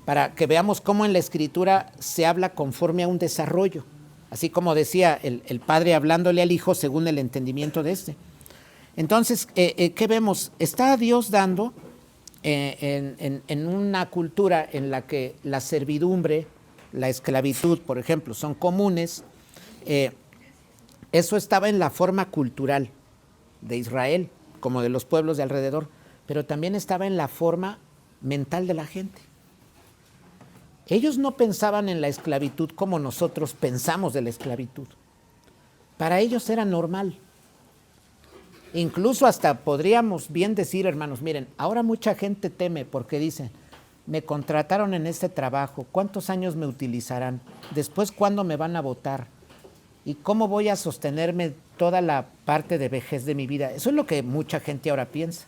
para que veamos cómo en la Escritura se habla conforme a un desarrollo, así como decía el Padre hablándole al Hijo según el entendimiento de este. Entonces, ¿qué vemos? Está Dios dando en una cultura en la que la servidumbre, la esclavitud, por ejemplo, son comunes. Eso estaba en la forma cultural de Israel, como de los pueblos de alrededor, pero también estaba en la forma mental de la gente. Ellos no pensaban en la esclavitud como nosotros pensamos de la esclavitud. Para ellos era normal. Incluso hasta podríamos bien decir, hermanos, miren, ahora mucha gente teme porque dicen, me contrataron en este trabajo, ¿cuántos años me utilizarán? Después, ¿cuándo me van a votar? ¿Y cómo voy a sostenerme toda la parte de vejez de mi vida? Eso es lo que mucha gente ahora piensa.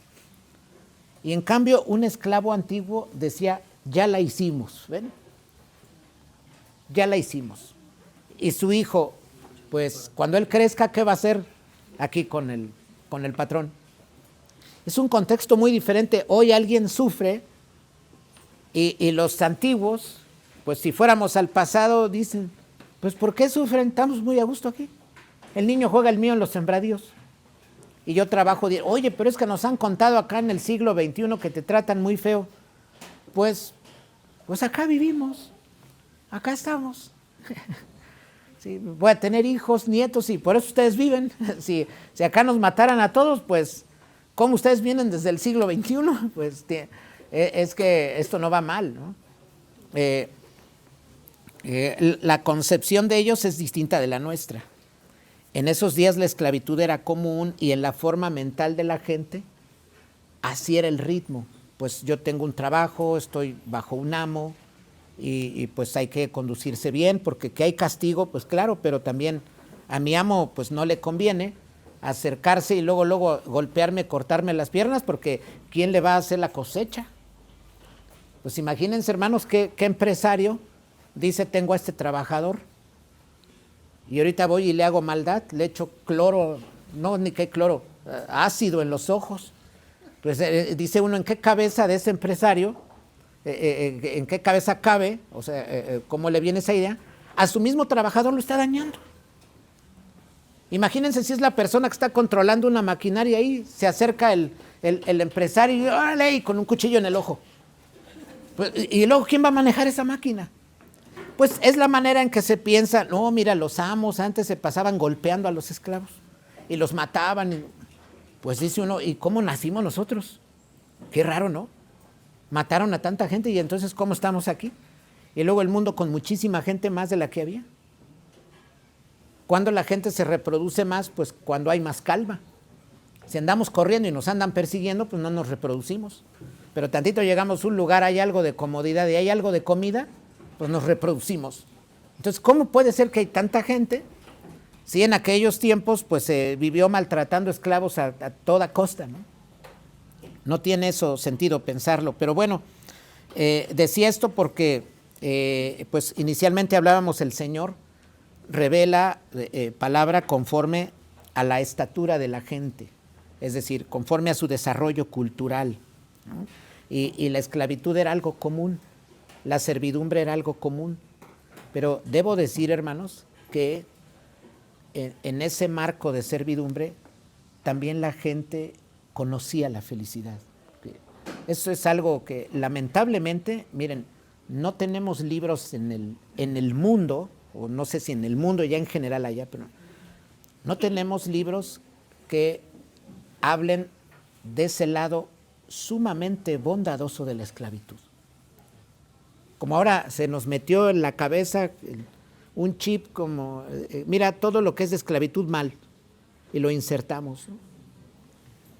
Y en cambio, un esclavo antiguo decía, ya la hicimos, ¿ven? Ya la hicimos. Y su hijo, pues cuando él crezca, ¿qué va a hacer aquí con el patrón? Es un contexto muy diferente. Hoy alguien sufre y los antiguos, pues si fuéramos al pasado, dicen, pues ¿por qué sufren? Estamos muy a gusto aquí. El niño juega el mío en los sembradíos y yo trabajo. Oye, pero es que nos han contado acá en el siglo XXI que te tratan muy feo. Pues acá vivimos, acá estamos. Sí, voy a tener hijos, nietos y por eso ustedes viven. Si acá nos mataran a todos, pues ¿cómo ustedes vienen desde el siglo XXI? Pues es que esto no va mal, ¿no? La concepción de ellos es distinta de la nuestra. En esos días la esclavitud era común y en la forma mental de la gente así era el ritmo. Pues yo tengo un trabajo, estoy bajo un amo y pues hay que conducirse bien porque que hay castigo, pues claro, pero también a mi amo pues no le conviene acercarse y luego golpearme, cortarme las piernas porque ¿quién le va a hacer la cosecha? Pues imagínense, hermanos, qué empresario dice tengo a este trabajador y ahorita voy y le hago maldad, le echo cloro, no, ni qué cloro, ácido en los ojos. Pues dice uno, ¿en qué cabeza de ese empresario, en qué cabeza cabe, o sea, cómo le viene esa idea? A su mismo trabajador lo está dañando. Imagínense si es la persona que está controlando una maquinaria ahí, se acerca el empresario y ¡órale! Y con un cuchillo en el ojo. Pues, y luego, ¿quién va a manejar esa máquina? Pues es la manera en que se piensa, no, mira, los amos antes se pasaban golpeando a los esclavos y los mataban. Pues dice uno, ¿y cómo nacimos nosotros? Qué raro, ¿no? Mataron a tanta gente y entonces ¿cómo estamos aquí? Y luego el mundo con muchísima gente más de la que había. ¿Cuándo la gente se reproduce más? Pues cuando hay más calma. Si andamos corriendo y nos andan persiguiendo, pues no nos reproducimos. Pero tantito llegamos a un lugar, hay algo de comodidad y hay algo de comida, pues nos reproducimos. Entonces, ¿cómo puede ser que hay tanta gente si en aquellos tiempos pues se vivió maltratando esclavos a toda costa, ¿no? No tiene eso sentido pensarlo, pero bueno, decía esto porque pues inicialmente hablábamos el Señor revela palabra conforme a la estatura de la gente, es decir, conforme a su desarrollo cultural, ¿no? Y la esclavitud era algo común, la servidumbre era algo común, pero debo decir, hermanos, que en ese marco de servidumbre también la gente conocía la felicidad. Eso es algo que lamentablemente, miren, no tenemos libros en el mundo, o no sé si en el mundo ya en general allá, pero no tenemos libros que hablen de ese lado sumamente bondadoso de la esclavitud. como ahora se nos metió en la cabeza un chip como, mira, todo lo que es de esclavitud mal, y lo insertamos,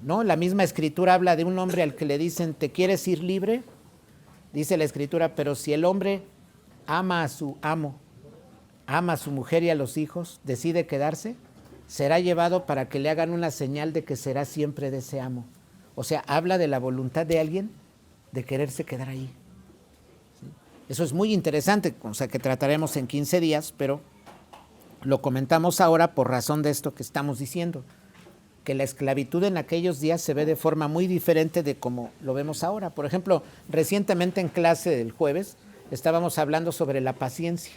¿no? La misma escritura habla de un hombre al que le dicen, ¿te quieres ir libre? Dice la escritura, pero si el hombre ama a su amo, ama a su mujer y a los hijos, decide quedarse, será llevado para que le hagan una señal de que será siempre de ese amo. O sea, habla de la voluntad de alguien de quererse quedar ahí. ¿Sí? Eso es muy interesante, o sea, que trataremos en 15 días, pero lo comentamos ahora por razón de esto que estamos diciendo, que la esclavitud en aquellos días se ve de forma muy diferente de como lo vemos ahora. Por ejemplo, recientemente en clase del jueves estábamos hablando sobre la paciencia.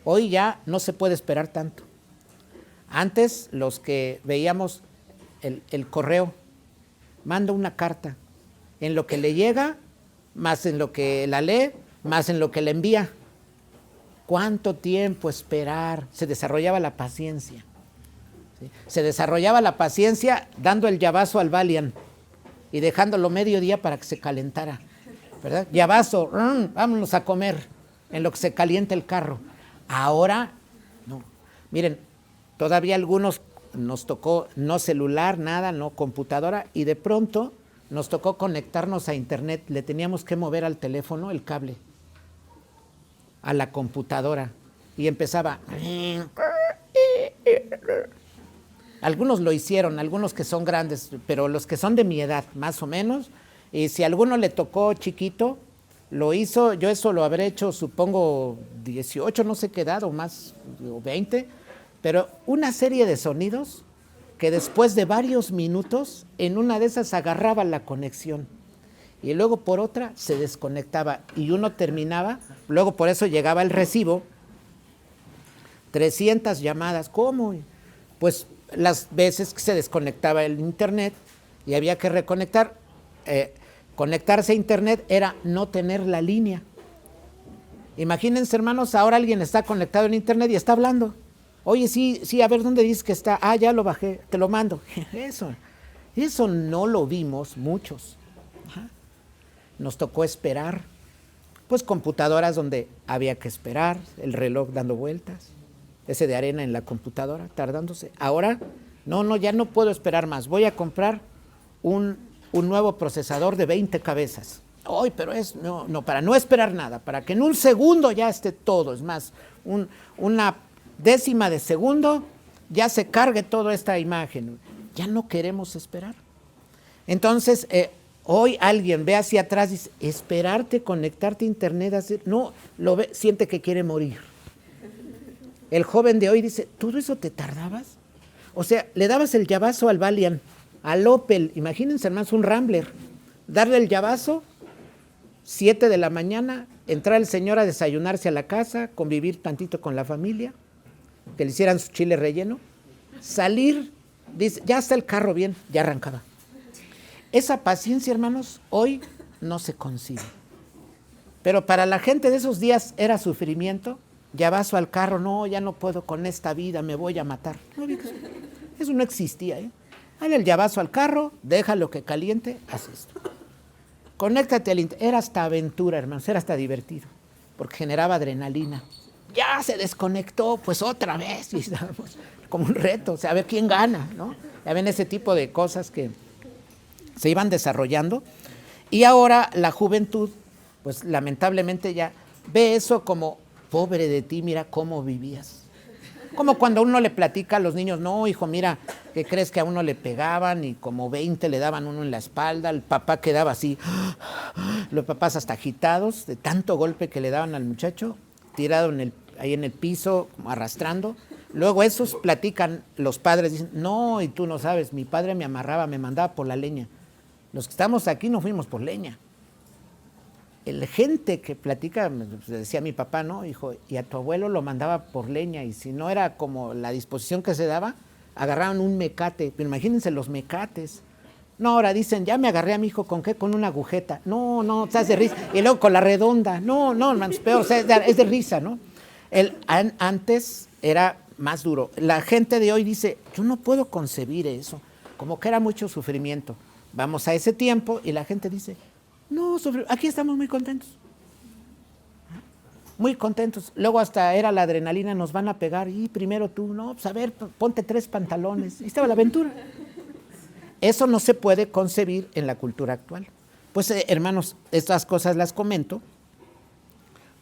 Hoy ya no se puede esperar tanto. Antes, los que veíamos el correo, manda una carta, en lo que le llega, más en lo que la lee, más en lo que le envía. ¿Cuánto tiempo esperar? Se desarrollaba la paciencia. ¿Sí? Se desarrollaba la paciencia dando el llavazo al Valiant y dejándolo mediodía para que se calentara, ¿verdad? Llavazo, vámonos a comer en lo que se calienta el carro. Ahora, no. Miren, todavía algunos nos tocó no celular, nada, no computadora, y de pronto nos tocó conectarnos a internet. Le teníamos que mover al teléfono el cable a la computadora y empezaba. Algunos lo hicieron, algunos que son grandes, pero los que son de mi edad, más o menos, y si a alguno le tocó chiquito, lo hizo. Yo eso lo habré hecho, supongo, 18, no sé qué edad, o más, o 20, pero una serie de sonidos que después de varios minutos, en una de esas agarraba la conexión y luego por otra se desconectaba y uno terminaba, luego por eso llegaba el recibo, 300 llamadas. ¿Cómo? Pues las veces que se desconectaba el internet y había que reconectar, conectarse a internet era no tener la línea. Imagínense, hermanos, ahora alguien está conectado en internet y está hablando. Oye, sí, a ver, ¿dónde dices que está? Ah, ya lo bajé, te lo mando. Eso no lo vimos muchos. Ajá. Nos tocó esperar, pues computadoras donde había que esperar, el reloj dando vueltas, ese de arena en la computadora, tardándose. Ahora, no, ya no puedo esperar más, voy a comprar un nuevo procesador de 20 cabezas. Ay, pero no, para no esperar nada, para que en un segundo ya esté todo, es más, una décima de segundo ya se cargue toda esta imagen. Ya no queremos esperar. Entonces, hoy alguien ve hacia atrás y dice, esperarte, conectarte a internet, no, lo ve, siente que quiere morir. El joven de hoy dice, ¿todo eso te tardabas? O sea, le dabas el llavazo al Valiant, al Opel, imagínense, hermanos, un Rambler, darle el llavazo, 7 de la mañana, entrar el señor a desayunarse a la casa, convivir tantito con la familia, que le hicieran su chile relleno, salir, dice, ya está el carro bien, ya arrancaba. Esa paciencia, hermanos, hoy no se concibe. Pero para la gente de esos días era sufrimiento, llavazo al carro, no, ya no puedo con esta vida, me voy a matar. No, eso no existía, ¿eh? Dale el llavazo al carro, déjalo que caliente, haz esto. Conéctate al internet. Era hasta aventura, hermanos, era hasta divertido, porque generaba adrenalina. Ya se desconectó, pues otra vez, y estábamos como un reto, o sea, a ver quién gana, ¿no? Ya ven ese tipo de cosas que se iban desarrollando, y ahora la juventud, pues lamentablemente ya ve eso como, pobre de ti, mira cómo vivías. Como cuando uno le platica a los niños, no, hijo, mira, ¿qué crees que a uno le pegaban y como 20 le daban uno en la espalda? El papá quedaba así, los papás hasta agitados de tanto golpe que le daban al muchacho, tirado ahí en el piso, arrastrando. Luego esos platican, los padres dicen, no, y tú no sabes, mi padre me amarraba, me mandaba por la leña. Los que estamos aquí no fuimos por leña. El gente que platica, decía mi papá, no, hijo, y a tu abuelo lo mandaba por leña, y si no era como la disposición que se daba, agarraban un mecate. Pero imagínense los mecates. No, ahora dicen, ya me agarré a mi hijo, ¿con qué? Con una agujeta. No, estás de risa. Y luego con la redonda. No, hermanos, peor, o sea, es de risa, ¿no? Antes era más duro. La gente de hoy dice, yo no puedo concebir eso, como que era mucho sufrimiento. Vamos a ese tiempo y la gente dice, no, aquí estamos muy contentos. muy contentos. Luego hasta era la adrenalina, nos van a pegar, y primero tú, no, pues a ver, ponte 3 pantalones. Y estaba la aventura. Eso no se puede concebir en la cultura actual. Pues hermanos, estas cosas las comento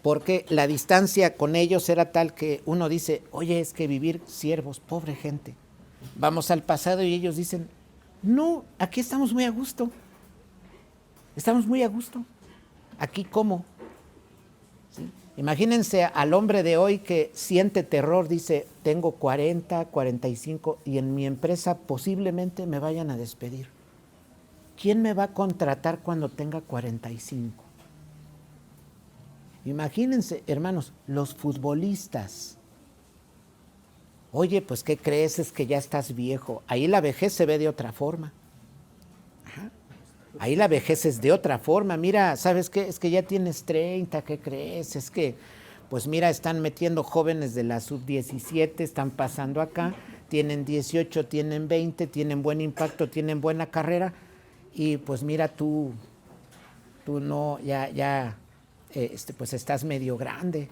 porque la distancia con ellos era tal que uno dice, oye, es que vivir siervos, pobre gente. Vamos al pasado y ellos dicen, no, aquí estamos muy a gusto. Estamos muy a gusto. ¿Aquí cómo? ¿Sí? Imagínense al hombre de hoy que siente terror, dice, tengo 40, 45 y en mi empresa posiblemente me vayan a despedir. ¿Quién me va a contratar cuando tenga 45? Imagínense, hermanos, los futbolistas. Oye, pues ¿qué crees? Es que ya estás viejo. Ahí la vejez se ve de otra forma. Ajá. Ahí la vejez es de otra forma. Mira, ¿sabes qué? Es que ya tienes 30, ¿qué crees? Es que, pues mira, están metiendo jóvenes de la sub-17, están pasando acá, tienen 18, tienen 20, tienen buen impacto, tienen buena carrera, y pues mira, tú no, pues estás medio grande,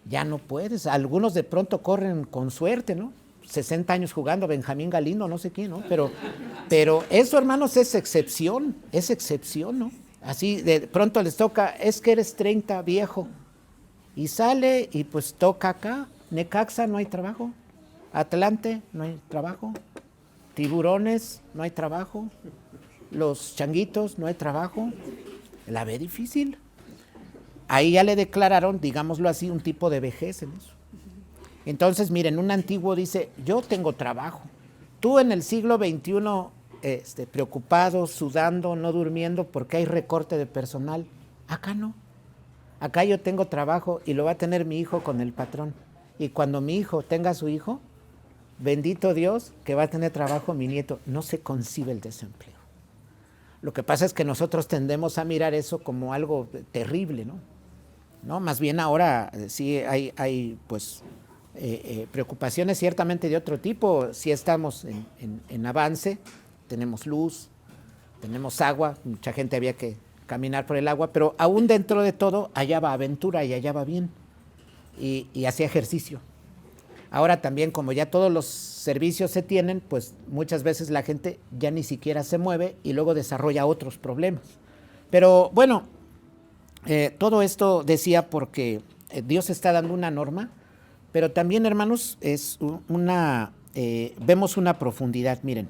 ya no puedes. Algunos de pronto corren con suerte, ¿no? 60 años jugando, Benjamín Galindo, no sé quién, ¿no? Pero eso, hermanos, es excepción, ¿no? Así de pronto les toca, es que eres 30, viejo, y sale y pues toca acá, Necaxa, no hay trabajo, Atlante, no hay trabajo, Tiburones, no hay trabajo, los Changuitos, no hay trabajo, la ve difícil. Ahí ya le declararon, digámoslo así, un tipo de vejez en eso. Entonces, miren, un antiguo dice, yo tengo trabajo. Tú en el siglo XXI, preocupado, sudando, no durmiendo porque hay recorte de personal. Acá no. Acá yo tengo trabajo y lo va a tener mi hijo con el patrón. Y cuando mi hijo tenga su hijo, bendito Dios que va a tener trabajo mi nieto. No se concibe el desempleo. Lo que pasa es que nosotros tendemos a mirar eso como algo terrible, ¿no? ¿No? Más bien ahora sí hay pues preocupaciones ciertamente de otro tipo. Sí estamos en avance, tenemos luz, tenemos agua, mucha gente había que caminar por el agua, pero aún dentro de todo hallaba aventura y hallaba bien y hacía ejercicio. Ahora también, como ya todos los servicios se tienen, pues muchas veces la gente ya ni siquiera se mueve y luego desarrolla otros problemas. Pero bueno, todo esto decía porque Dios está dando una norma, pero también, hermanos, es vemos una profundidad. Miren,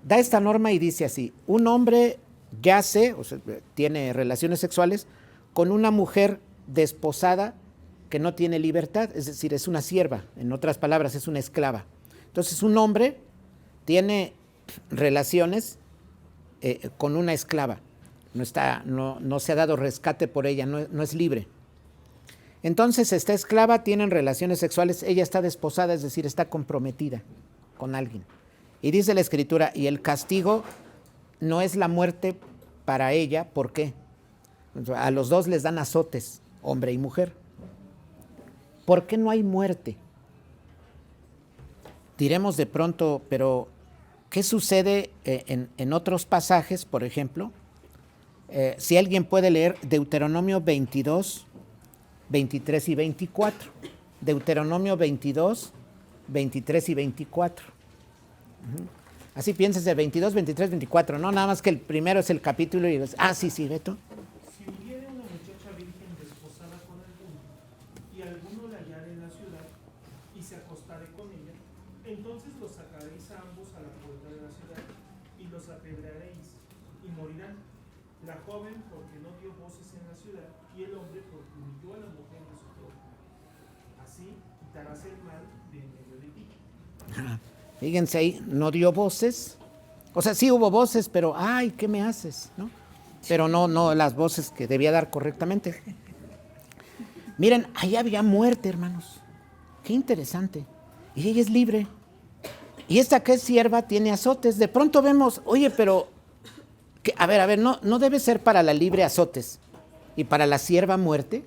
da esta norma y dice así, un hombre yace, o sea, tiene relaciones sexuales con una mujer desposada que no tiene libertad, es decir, es una sierva, en otras palabras, es una esclava. Entonces, un hombre tiene relaciones con una esclava, no se ha dado rescate por ella, no es libre. Entonces, esta esclava tiene relaciones sexuales, ella está desposada, es decir, está comprometida con alguien. Y dice la Escritura, y el castigo no es la muerte para ella, ¿por qué? A los dos les dan azotes, hombre y mujer. ¿Por qué no hay muerte? Diremos de pronto, pero ¿qué sucede en otros pasajes, por ejemplo? Si alguien puede leer Deuteronomio 22, 23 y 24. Deuteronomio 22, 23 y 24. Así pienses de 22, 23, 24, no nada más que el primero es el capítulo y sí, Beto. Si hubiere una muchacha virgen desposada con alguno, y alguno la hallare en la ciudad, y se acostare con ella, entonces los sacaréis a ambos a la puerta de la ciudad, y los apedrearéis, y morirán. La joven porque no dio voces en la ciudad, y el hombre porque humilló a la mujer de su prójimo. Así quitarás el mal de en medio de ti. Fíjense ahí, no dio voces. O sea, sí hubo voces, pero ¡ay, qué me haces! ¿No? Pero no las voces que debía dar correctamente. Miren, ahí había muerte, hermanos. Qué interesante. Y ella es libre. Y esta que es sierva tiene azotes. De pronto vemos, oye, pero, a ver, no debe ser para la libre azotes y para la sierva muerte.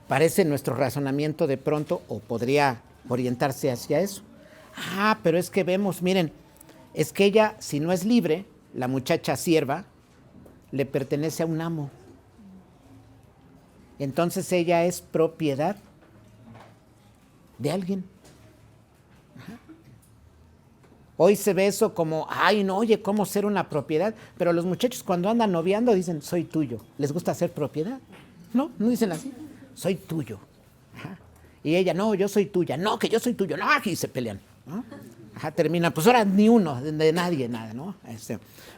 Parece nuestro razonamiento de pronto, o podría orientarse hacia eso. Pero es que vemos, miren, es que ella, si no es libre, la muchacha sierva, le pertenece a un amo. Entonces ella es propiedad de alguien. Ajá. Hoy se ve eso como, ay, no, oye, ¿cómo ser una propiedad? Pero los muchachos cuando andan noviando dicen, soy tuyo. ¿Les gusta ser propiedad? No, no dicen así, soy tuyo. Ajá. Y ella, no, yo soy tuya. No, que yo soy tuyo. No, aquí se pelean, ¿no? Ajá, terminan, pues ahora ni uno, de nadie, nada, ¿no?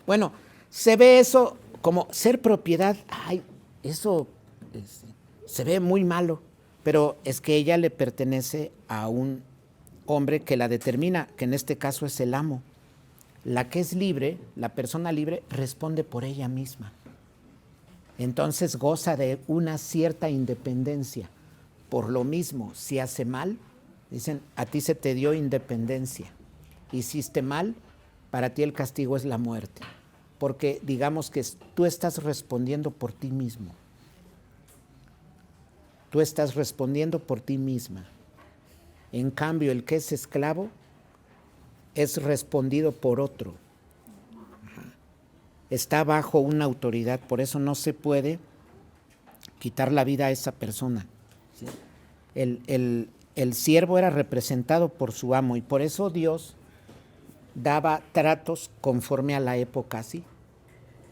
Bueno, se ve eso como ser propiedad, ay, eso se ve muy malo, pero es que ella le pertenece a un hombre que la determina, que en este caso es el amo. La que es libre, la persona libre, responde por ella misma. Entonces goza de una cierta independencia. Por lo mismo, si hace mal, dicen, a ti se te dio independencia. Hiciste mal, para ti el castigo es la muerte. Porque digamos que tú estás respondiendo por ti mismo. Tú estás respondiendo por ti misma. En cambio, el que es esclavo es respondido por otro. Ajá. Está bajo una autoridad, por eso no se puede quitar la vida a esa persona. ¿Sí? El siervo era representado por su amo y por eso Dios daba tratos conforme a la época, ¿sí?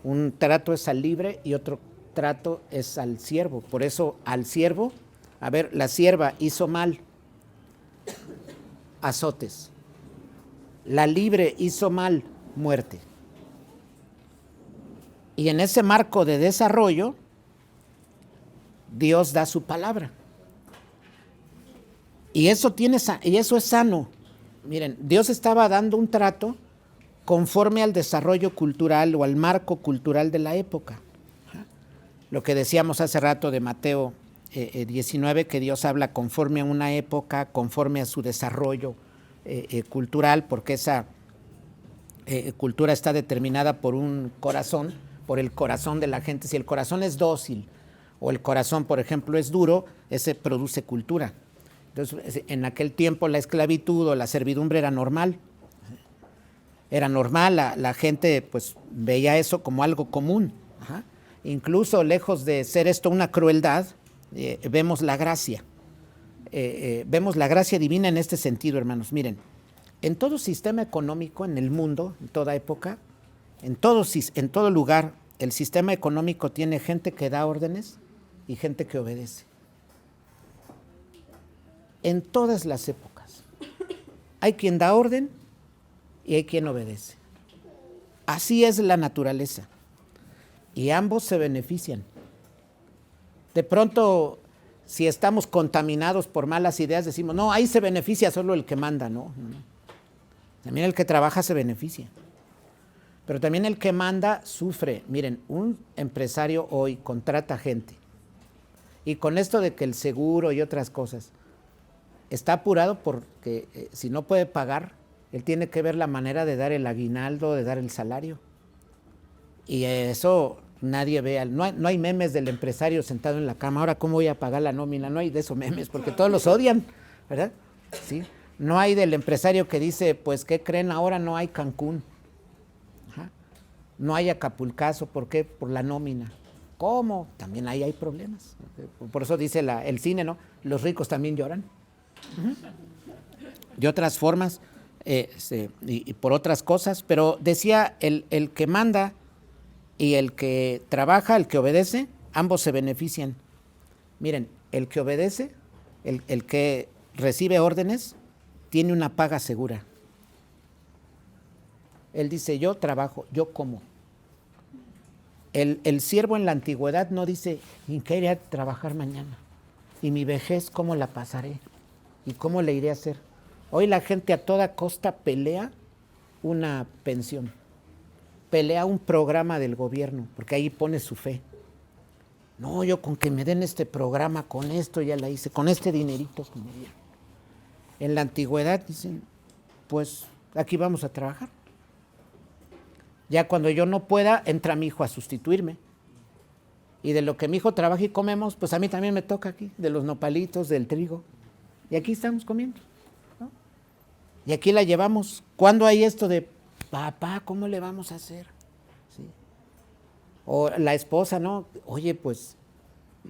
Un trato es al libre y otro trato es al siervo. Por eso al siervo, a ver, la sierva hizo mal, azotes. La libre hizo mal, muerte. Y en ese marco de desarrollo, Dios da su palabra. Y eso es sano. Miren, Dios estaba dando un trato conforme al desarrollo cultural o al marco cultural de la época. Lo que decíamos hace rato de Mateo 19, que Dios habla conforme a una época, conforme a su desarrollo cultural, porque esa cultura está determinada por un corazón, por el corazón de la gente. Si el corazón es dócil o el corazón, por ejemplo, es duro, ese produce cultura. Entonces, en aquel tiempo la esclavitud o la servidumbre era normal. Era normal, la gente pues veía eso como algo común. Ajá. Incluso lejos de ser esto una crueldad, vemos la gracia. Vemos la gracia divina en este sentido, hermanos. Miren, en todo sistema económico en el mundo, en toda época, en todo lugar, el sistema económico tiene gente que da órdenes y gente que obedece. En todas las épocas. Hay quien da orden y hay quien obedece. Así es la naturaleza. Y ambos se benefician. De pronto, si estamos contaminados por malas ideas, decimos, no, ahí se beneficia solo el que manda. No. También el que trabaja se beneficia. Pero también el que manda sufre. Miren, un empresario hoy contrata gente. Y con esto de que el seguro y otras cosas, está apurado porque si no puede pagar, él tiene que ver la manera de dar el aguinaldo, de dar el salario. Y eso nadie ve. No hay memes del empresario sentado en la cama. Ahora, ¿cómo voy a pagar la nómina? No hay de esos memes porque todos los odian, ¿verdad? ¿Sí? No hay del empresario que dice, pues, ¿qué creen? Ahora no hay Cancún. Ajá. No hay Acapulcazo. ¿Por qué? Por la nómina. ¿Cómo? También ahí hay problemas. Por eso dice el cine, ¿no? Los ricos también lloran. De otras formas y por otras cosas, pero decía el que manda y el que trabaja, el que obedece, ambos se benefician. Miren, el que obedece, el que recibe órdenes, tiene una paga segura. Él dice, yo trabajo, yo como. El siervo en la antigüedad no dice, ¿en qué iré a trabajar mañana? ¿Y mi vejez cómo la pasaré? ¿Y cómo le iré a hacer? Hoy la gente a toda costa pelea una pensión, pelea un programa del gobierno, porque ahí pone su fe. No, yo con que me den este programa, con esto ya la hice, con este dinerito que me dieron. En la antigüedad dicen, pues aquí vamos a trabajar. Ya cuando yo no pueda, entra mi hijo a sustituirme. Y de lo que mi hijo trabaja y comemos, pues a mí también me toca aquí, de los nopalitos, del trigo. Y aquí estamos comiendo, ¿no? Y aquí la llevamos. ¿Cuándo hay esto de, papá, cómo le vamos a hacer? ¿Sí? O la esposa, ¿no? Oye, pues,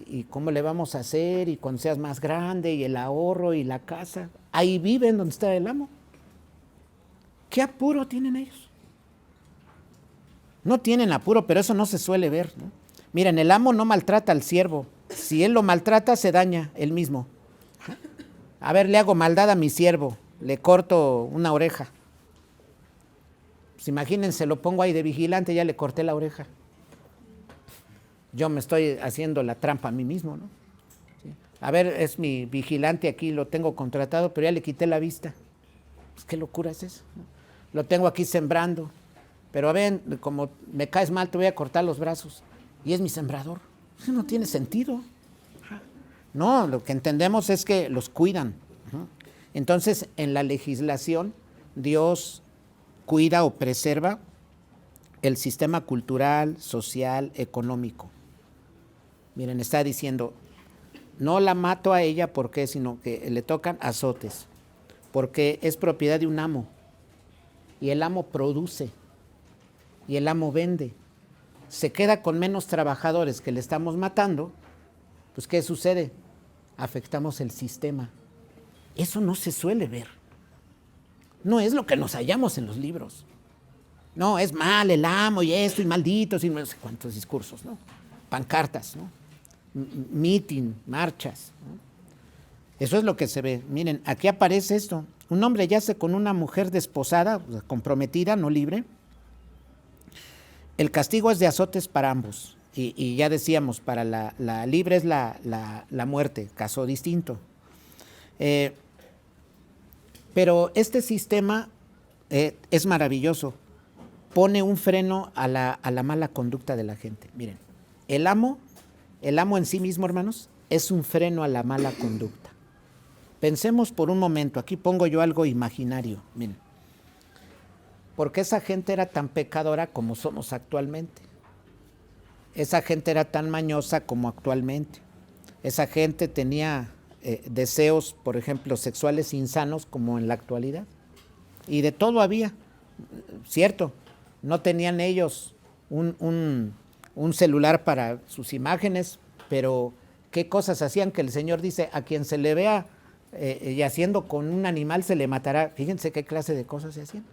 ¿Y cómo le vamos a hacer? Y cuando seas más grande, y el ahorro, y la casa. Ahí viven donde está el amo. ¿Qué apuro tienen ellos? No tienen apuro, pero eso no se suele ver, ¿no? Miren, el amo no maltrata al siervo. Si él lo maltrata, se daña él mismo. A ver, le hago maldad a mi siervo, le corto una oreja. Pues imagínense, lo pongo ahí de vigilante, ya le corté la oreja. Yo me estoy haciendo la trampa a mí mismo, ¿no? ¿Sí? A ver, es mi vigilante aquí, lo tengo contratado, pero ya le quité la vista. Pues qué locura es eso, ¿no? Lo tengo aquí sembrando, pero a ver, como me caes mal, te voy a cortar los brazos. Y es mi sembrador. Eso no tiene sentido. No, lo que entendemos es que los cuidan. Entonces, en la legislación, Dios cuida o preserva el sistema cultural, social, económico. Miren, está diciendo, no la mato a ella porque, sino que le tocan azotes, porque es propiedad de un amo, y el amo produce, y el amo vende. Se queda con menos trabajadores que le estamos matando, pues ¿qué sucede? Afectamos el sistema. Eso no se suele ver. No es lo que nos hallamos en los libros. No, es mal el amo y esto y malditos y no sé cuántos discursos, ¿no? Pancartas, ¿no? Meeting, marchas, ¿no? Eso es lo que se ve. Miren, aquí aparece esto. Un hombre yace con una mujer desposada, comprometida, no libre. El castigo es de azotes para ambos. Y ya decíamos, para la libre es la muerte, caso distinto. Pero este sistema es maravilloso. Pone un freno a la mala conducta de la gente. Miren, el amo en sí mismo, hermanos, es un freno a la mala conducta. Pensemos por un momento, aquí pongo yo algo imaginario, miren. Porque esa gente era tan pecadora como somos actualmente. Esa gente era tan mañosa como actualmente. Esa gente tenía deseos, por ejemplo, sexuales insanos como en la actualidad. Y de todo había, cierto. No tenían ellos un celular para sus imágenes, pero qué cosas hacían que el Señor dice, a quien se le vea yaciendo con un animal se le matará. Fíjense qué clase de cosas se hacían.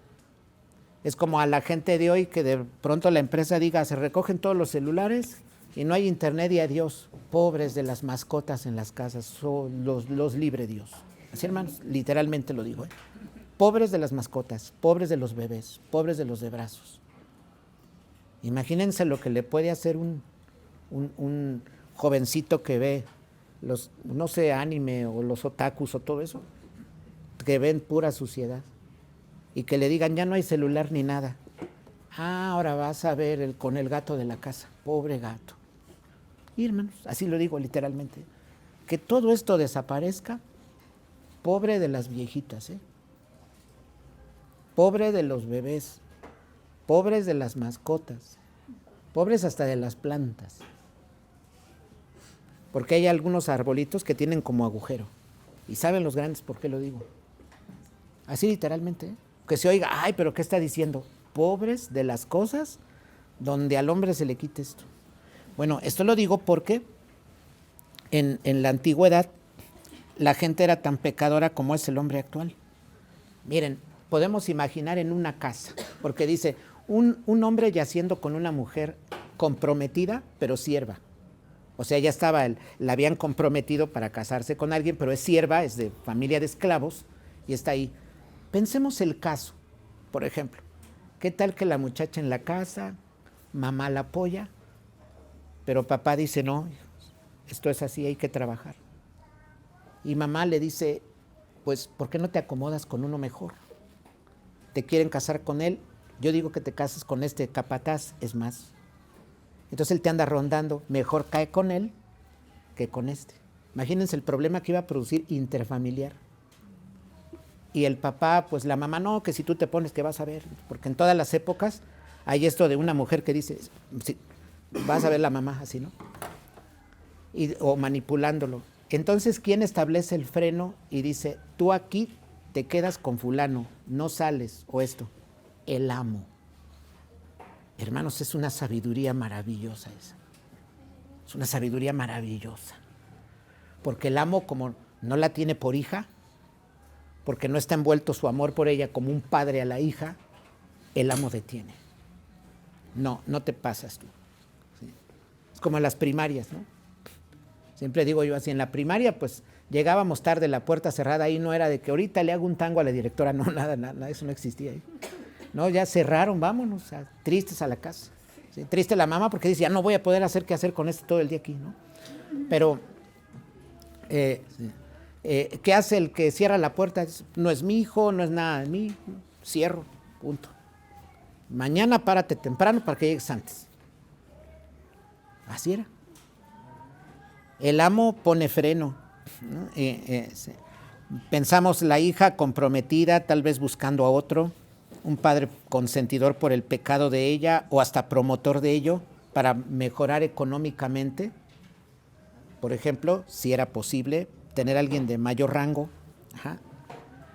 Es como a la gente de hoy que de pronto la empresa diga, se recogen todos los celulares y no hay internet y adiós. Pobres de las mascotas en las casas, los libre Dios. Así, hermanos, literalmente lo digo, ¿eh? Pobres de las mascotas, pobres de los bebés, pobres de los de brazos. Imagínense lo que le puede hacer un jovencito que ve los, no sé, anime o los otakus o todo eso, que ven pura suciedad. Y que le digan, ya no hay celular ni nada. Ah, ahora vas a ver con el gato de la casa. Pobre gato. Y hermanos, así lo digo literalmente. Que todo esto desaparezca, pobre de las viejitas, pobre de los bebés, pobres de las mascotas, pobres hasta de las plantas. Porque hay algunos arbolitos que tienen como agujero. Y saben los grandes por qué lo digo. Así literalmente, que se oiga, ay, pero ¿qué está diciendo? Pobres de las cosas donde al hombre se le quite esto. Bueno, esto lo digo porque en la antigüedad la gente era tan pecadora como es el hombre actual. Miren, podemos imaginar en una casa, porque dice, un hombre yaciendo con una mujer comprometida, pero sierva. O sea, ya la habían comprometido para casarse con alguien, pero es sierva, es de familia de esclavos, y está ahí. Pensemos el caso, por ejemplo, ¿qué tal que la muchacha en la casa, mamá la apoya, pero papá dice, no, esto es así, hay que trabajar? Y mamá le dice, pues, ¿por qué no te acomodas con uno mejor? Te quieren casar con él, yo digo que te cases con este capataz, es más. Entonces él te anda rondando, mejor cae con él que con este. Imagínense el problema que iba a producir interfamiliar. Y el papá, pues la mamá, no, que si tú te pones que vas a ver, porque en todas las épocas hay esto de una mujer que dice, sí, vas a ver la mamá así, ¿no? O manipulándolo. Entonces, ¿quién establece el freno y dice, tú aquí te quedas con fulano, no sales, o esto? El amo. Hermanos, es una sabiduría maravillosa esa. Es una sabiduría maravillosa. Porque el amo, como no la tiene por hija, porque no está envuelto su amor por ella como un padre a la hija, el amo detiene. No te pasas tú. ¿Sí? Es como en las primarias, ¿no? Siempre digo yo así, en la primaria, pues llegábamos tarde, la puerta cerrada, ahí no era de que ahorita le hago un tango a la directora, no, nada, eso no existía ahí. No, ya cerraron, vámonos, tristes a la casa. ¿Sí? Triste la mamá porque dice, ya no voy a poder hacer qué hacer con esto todo el día aquí, ¿no? Pero, ¿qué hace el que cierra la puerta? No es mi hijo, no es nada de mí, cierro, punto. Mañana párate temprano para que llegues antes. Así era. El amo pone freno, ¿no? Pensamos la hija comprometida, tal vez buscando a otro, un padre consentidor por el pecado de ella o hasta promotor de ello para mejorar económicamente. Por ejemplo, si era posible, tener a alguien de mayor rango. Ajá.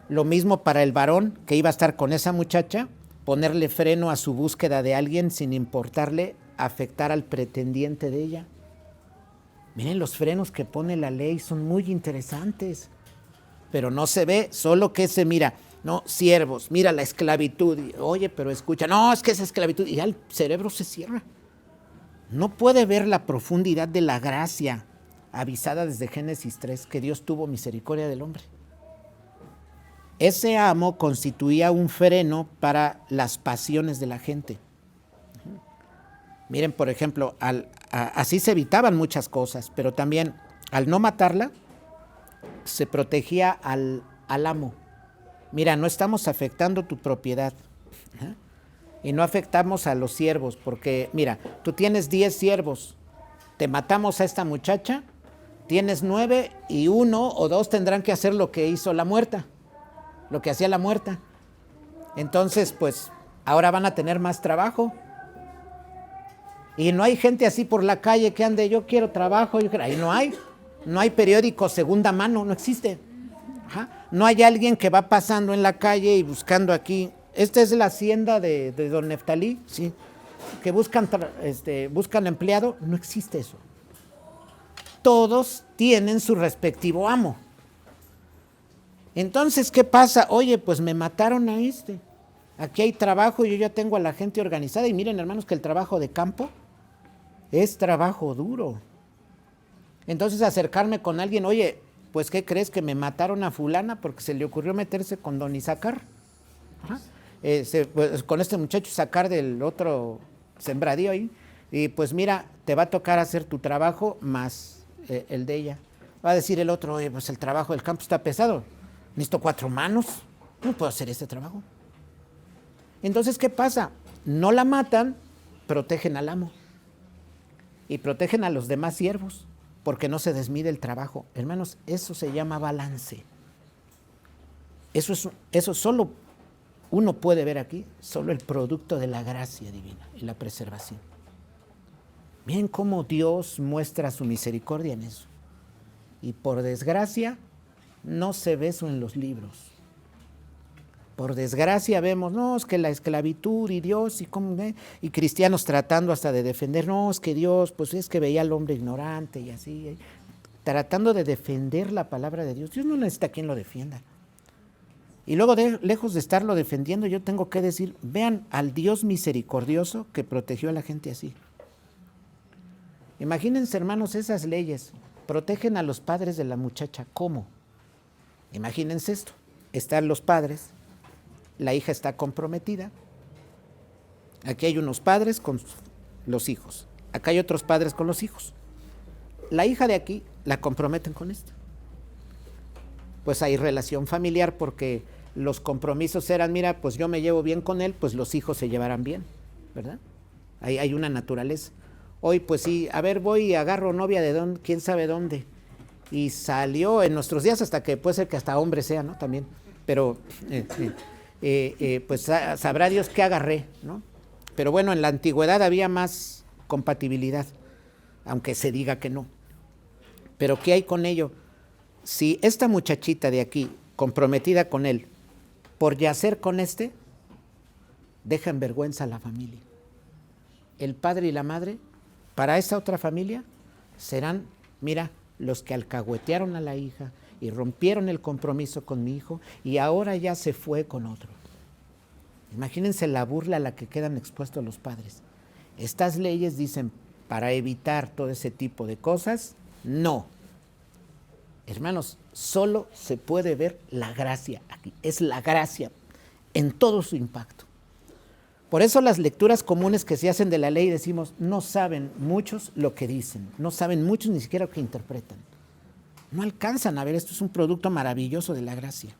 Lo mismo para el varón que iba a estar con esa muchacha, ponerle freno a su búsqueda de alguien sin importarle afectar al pretendiente de ella. Miren, los frenos que pone la ley son muy interesantes, pero no se ve, solo que se mira, no, siervos, mira la esclavitud, y, oye, pero escucha, no, es que es esclavitud, y ya el cerebro se cierra. No puede ver la profundidad de la gracia avisada desde Génesis 3, que Dios tuvo misericordia del hombre. Ese amo constituía un freno para las pasiones de la gente. Miren, por ejemplo, así se evitaban muchas cosas, pero también al no matarla, se protegía al amo. Mira, no estamos afectando tu propiedad, ¿eh? Y no afectamos a los siervos, porque mira, tú tienes 10 siervos, te matamos a esta muchacha, tienes 9 y 1 o 2 tendrán que hacer lo que hizo la muerta, lo que hacía la muerta. Entonces, pues, ahora van a tener más trabajo. Y no hay gente así por la calle que ande, yo quiero trabajo, ahí no hay. No hay periódico segunda mano, no existe. Ajá. No hay alguien que va pasando en la calle y buscando aquí. Esta es la hacienda de don Neftalí, sí, que buscan empleado, no existe eso. Todos tienen su respectivo amo. Entonces, ¿qué pasa? Oye, pues me mataron a este. Aquí hay trabajo, yo ya tengo a la gente organizada. Y miren, hermanos, que el trabajo de campo es trabajo duro. Entonces, acercarme con alguien, oye, pues, ¿qué crees? Que me mataron a fulana porque se le ocurrió meterse con don Isaacar. Ajá. Pues, con este muchacho sacar del otro sembradío ahí. Y pues mira, te va a tocar hacer tu trabajo más el de ella. Va a decir el otro, oye, pues el trabajo del campo está pesado. Necesito 4 manos, no puedo hacer este trabajo. Entonces, ¿qué pasa? No la matan, protegen al amo. Y protegen a los demás siervos, porque no se desmide el trabajo. Hermanos, eso se llama balance. Eso solo uno puede ver aquí, solo el producto de la gracia divina y la preservación. Miren cómo Dios muestra su misericordia en eso. Y por desgracia, no se ve eso en los libros. Por desgracia vemos, no, es que la esclavitud y Dios, y cristianos tratando hasta de defender, no, es que Dios, pues es que veía al hombre ignorante y así, tratando de defender la palabra de Dios. Dios no necesita quien lo defienda. Y luego, lejos de estarlo defendiendo, yo tengo que decir, vean al Dios misericordioso que protegió a la gente así. Imagínense, hermanos, esas leyes protegen a los padres de la muchacha. ¿Cómo? Imagínense esto, están los padres, la hija está comprometida, aquí hay unos padres con los hijos, acá hay otros padres con los hijos. La hija de aquí la comprometen con esto. Pues hay relación familiar porque los compromisos eran, mira, pues yo me llevo bien con él, pues los hijos se llevarán bien, ¿verdad? Ahí hay una naturaleza. Hoy, pues sí, a ver, voy y agarro novia de dónde, quién sabe dónde. Y salió en nuestros días hasta que puede ser que hasta hombre sea, ¿no? También. Pero, pues sabrá Dios qué agarré, ¿no? Pero bueno, en la antigüedad había más compatibilidad, aunque se diga que no. Pero ¿qué hay con ello? Si esta muchachita de aquí, comprometida con él, por yacer con este, deja en vergüenza a la familia. El padre y la madre, para esa otra familia, serán, mira, los que alcahuetearon a la hija y rompieron el compromiso con mi hijo y ahora ya se fue con otro. Imagínense la burla a la que quedan expuestos los padres. Estas leyes dicen, para evitar todo ese tipo de cosas, no. Hermanos, solo se puede ver la gracia aquí. Es la gracia en todo su impacto. Por eso las lecturas comunes que se hacen de la ley decimos, no saben muchos lo que dicen, no saben muchos ni siquiera lo que interpretan. No alcanzan a ver, esto es un producto maravilloso de la gracia.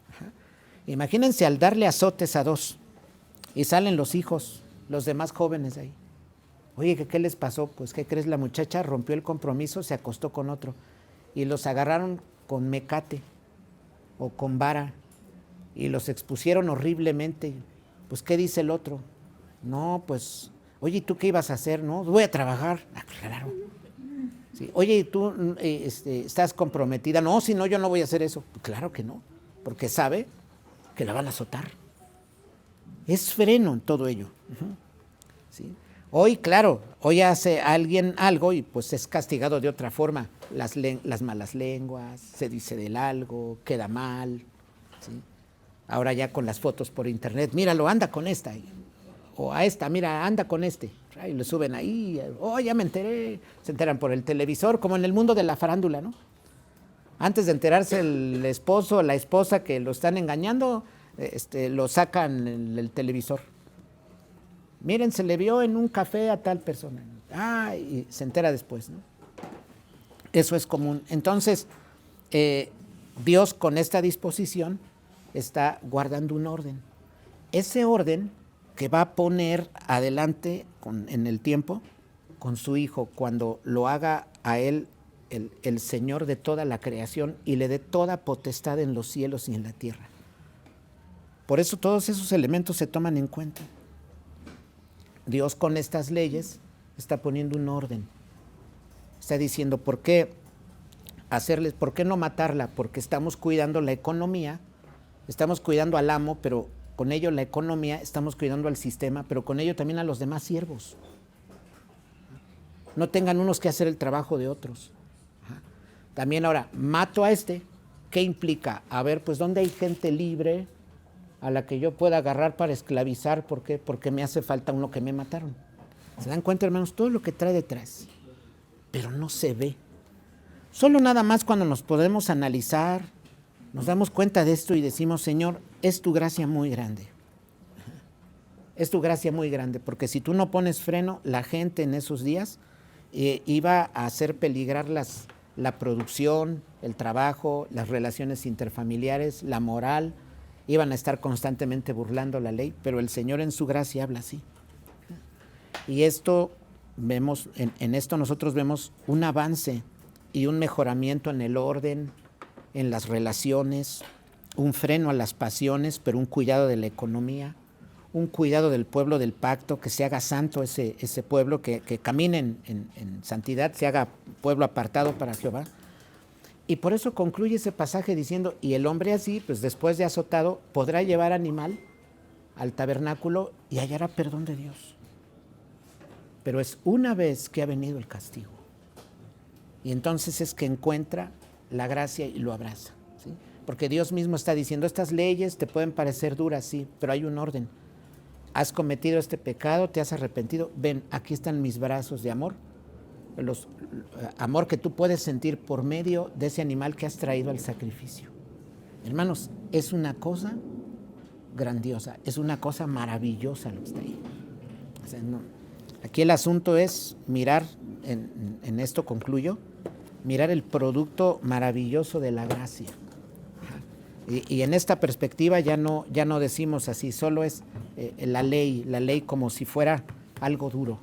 Ajá. Imagínense al darle azotes a dos y salen los hijos, los demás jóvenes ahí. Oye, ¿qué les pasó? Pues, ¿qué crees? La muchacha rompió el compromiso, se acostó con otro y los agarraron con mecate o con vara y los expusieron horriblemente. Pues, ¿qué dice el otro? No, pues, oye, ¿y tú qué ibas a hacer? No, voy a trabajar. Ah, claro. Sí. Oye, ¿y tú estás comprometida? No, si no, yo no voy a hacer eso. Pues, claro que no, porque sabe que la van a azotar. Es freno en todo ello. ¿Sí? Hoy, claro, hoy hace alguien algo y pues es castigado de otra forma. Las malas lenguas, se dice del algo, queda mal. ¿Sí? Ahora ya con las fotos por internet, míralo, anda con esta. O a esta, mira, anda con este. Y lo suben ahí, oh, ya me enteré. Se enteran por el televisor, como en el mundo de la farándula, ¿no? Antes de enterarse el esposo o la esposa que lo están engañando, lo sacan en el televisor. Miren, se le vio en un café a tal persona. Ah, y se entera después, ¿no? Eso es común. Entonces, Dios con esta disposición está guardando un orden. Ese orden que va a poner adelante en el tiempo con su Hijo, cuando lo haga a Él el Señor de toda la creación y le dé toda potestad en los cielos y en la tierra. Por eso todos esos elementos se toman en cuenta. Dios con estas leyes está poniendo un orden. Está diciendo, ¿por qué no matarla? Porque estamos cuidando la economía, estamos cuidando al amo, pero con ello la economía, estamos cuidando al sistema, pero con ello también a los demás siervos. No tengan unos que hacer el trabajo de otros. También ahora, mato a ¿qué implica? A ver, pues ¿dónde hay gente libre a la que yo pueda agarrar para esclavizar? ¿Por qué? Porque me hace falta uno que me mataron. ¿Se dan cuenta, hermanos? Todo lo que trae detrás, pero no se ve. Solo nada más cuando nos podemos analizar, nos damos cuenta de esto y decimos, Señor, es tu gracia muy grande. Es tu gracia muy grande, porque si tú no pones freno, la gente en esos días iba a hacer peligrar la producción, el trabajo, las relaciones interfamiliares, la moral, iban a estar constantemente burlando la ley, pero el Señor en su gracia habla así. Y esto vemos, en esto nosotros vemos un avance y un mejoramiento en el orden, en las relaciones, un freno a las pasiones, pero un cuidado de la economía, un cuidado del pueblo del pacto, que se haga santo ese pueblo, que camine en santidad, se haga pueblo apartado para Jehová. Y por eso concluye ese pasaje diciendo, y el hombre así, pues después de azotado, podrá llevar animal al tabernáculo y hallará perdón de Dios. Pero es una vez que ha venido el castigo. Y entonces es que encuentra la gracia y lo abraza, ¿sí? Porque Dios mismo está diciendo, estas leyes te pueden parecer duras, sí, pero hay un orden. Has cometido este pecado, te has arrepentido, ven, aquí están mis brazos de amor, amor que tú puedes sentir por medio de ese animal que has traído al sacrificio. Hermanos, es una cosa grandiosa, es una cosa maravillosa lo que está ahí. O sea, no, aquí el asunto es mirar, en esto concluyo, mirar el producto maravilloso de la gracia. Y en esta perspectiva ya no decimos así, solo es la ley como si fuera algo duro,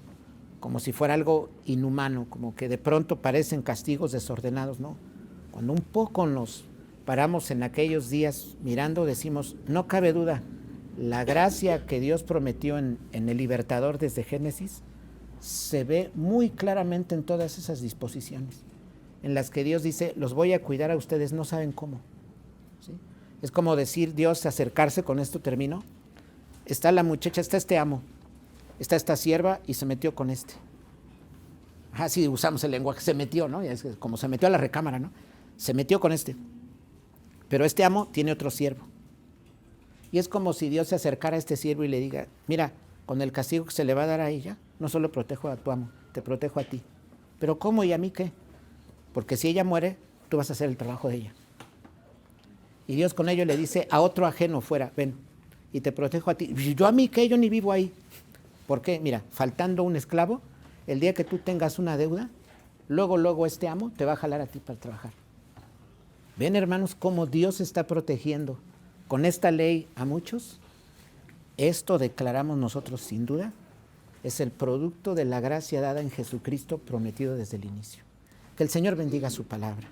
como si fuera algo inhumano, como que de pronto parecen castigos desordenados, ¿no? Cuando un poco nos paramos en aquellos días mirando, decimos, no cabe duda, la gracia que Dios prometió en el libertador desde Génesis se ve muy claramente en todas esas disposiciones, en las que Dios dice, los voy a cuidar a ustedes, no saben cómo. ¿Sí? Es como decir Dios, acercarse, con esto termino, está la muchacha, está este amo, está esta sierva y se metió con este. sí, usamos el lenguaje, se metió, ¿no? Es como se metió a la recámara, ¿no? Se metió con este. Pero este amo tiene otro siervo. Y es como si Dios se acercara a este siervo y le diga, mira, con el castigo que se le va a dar a ella, no solo protejo a tu amo, te protejo a ti. ¿Pero cómo y a mí qué? Porque si ella muere, tú vas a hacer el trabajo de ella. Y Dios con ello le dice a otro ajeno fuera, ven, y te protejo a ti. ¿Y yo a mí qué? Yo ni vivo ahí. ¿Por qué? Mira, faltando un esclavo, el día que tú tengas una deuda, luego este amo te va a jalar a ti para trabajar. ¿Ven, hermanos, cómo Dios está protegiendo con esta ley a muchos? Esto declaramos nosotros sin duda, es el producto de la gracia dada en Jesucristo prometido desde el inicio. Que el Señor bendiga su palabra.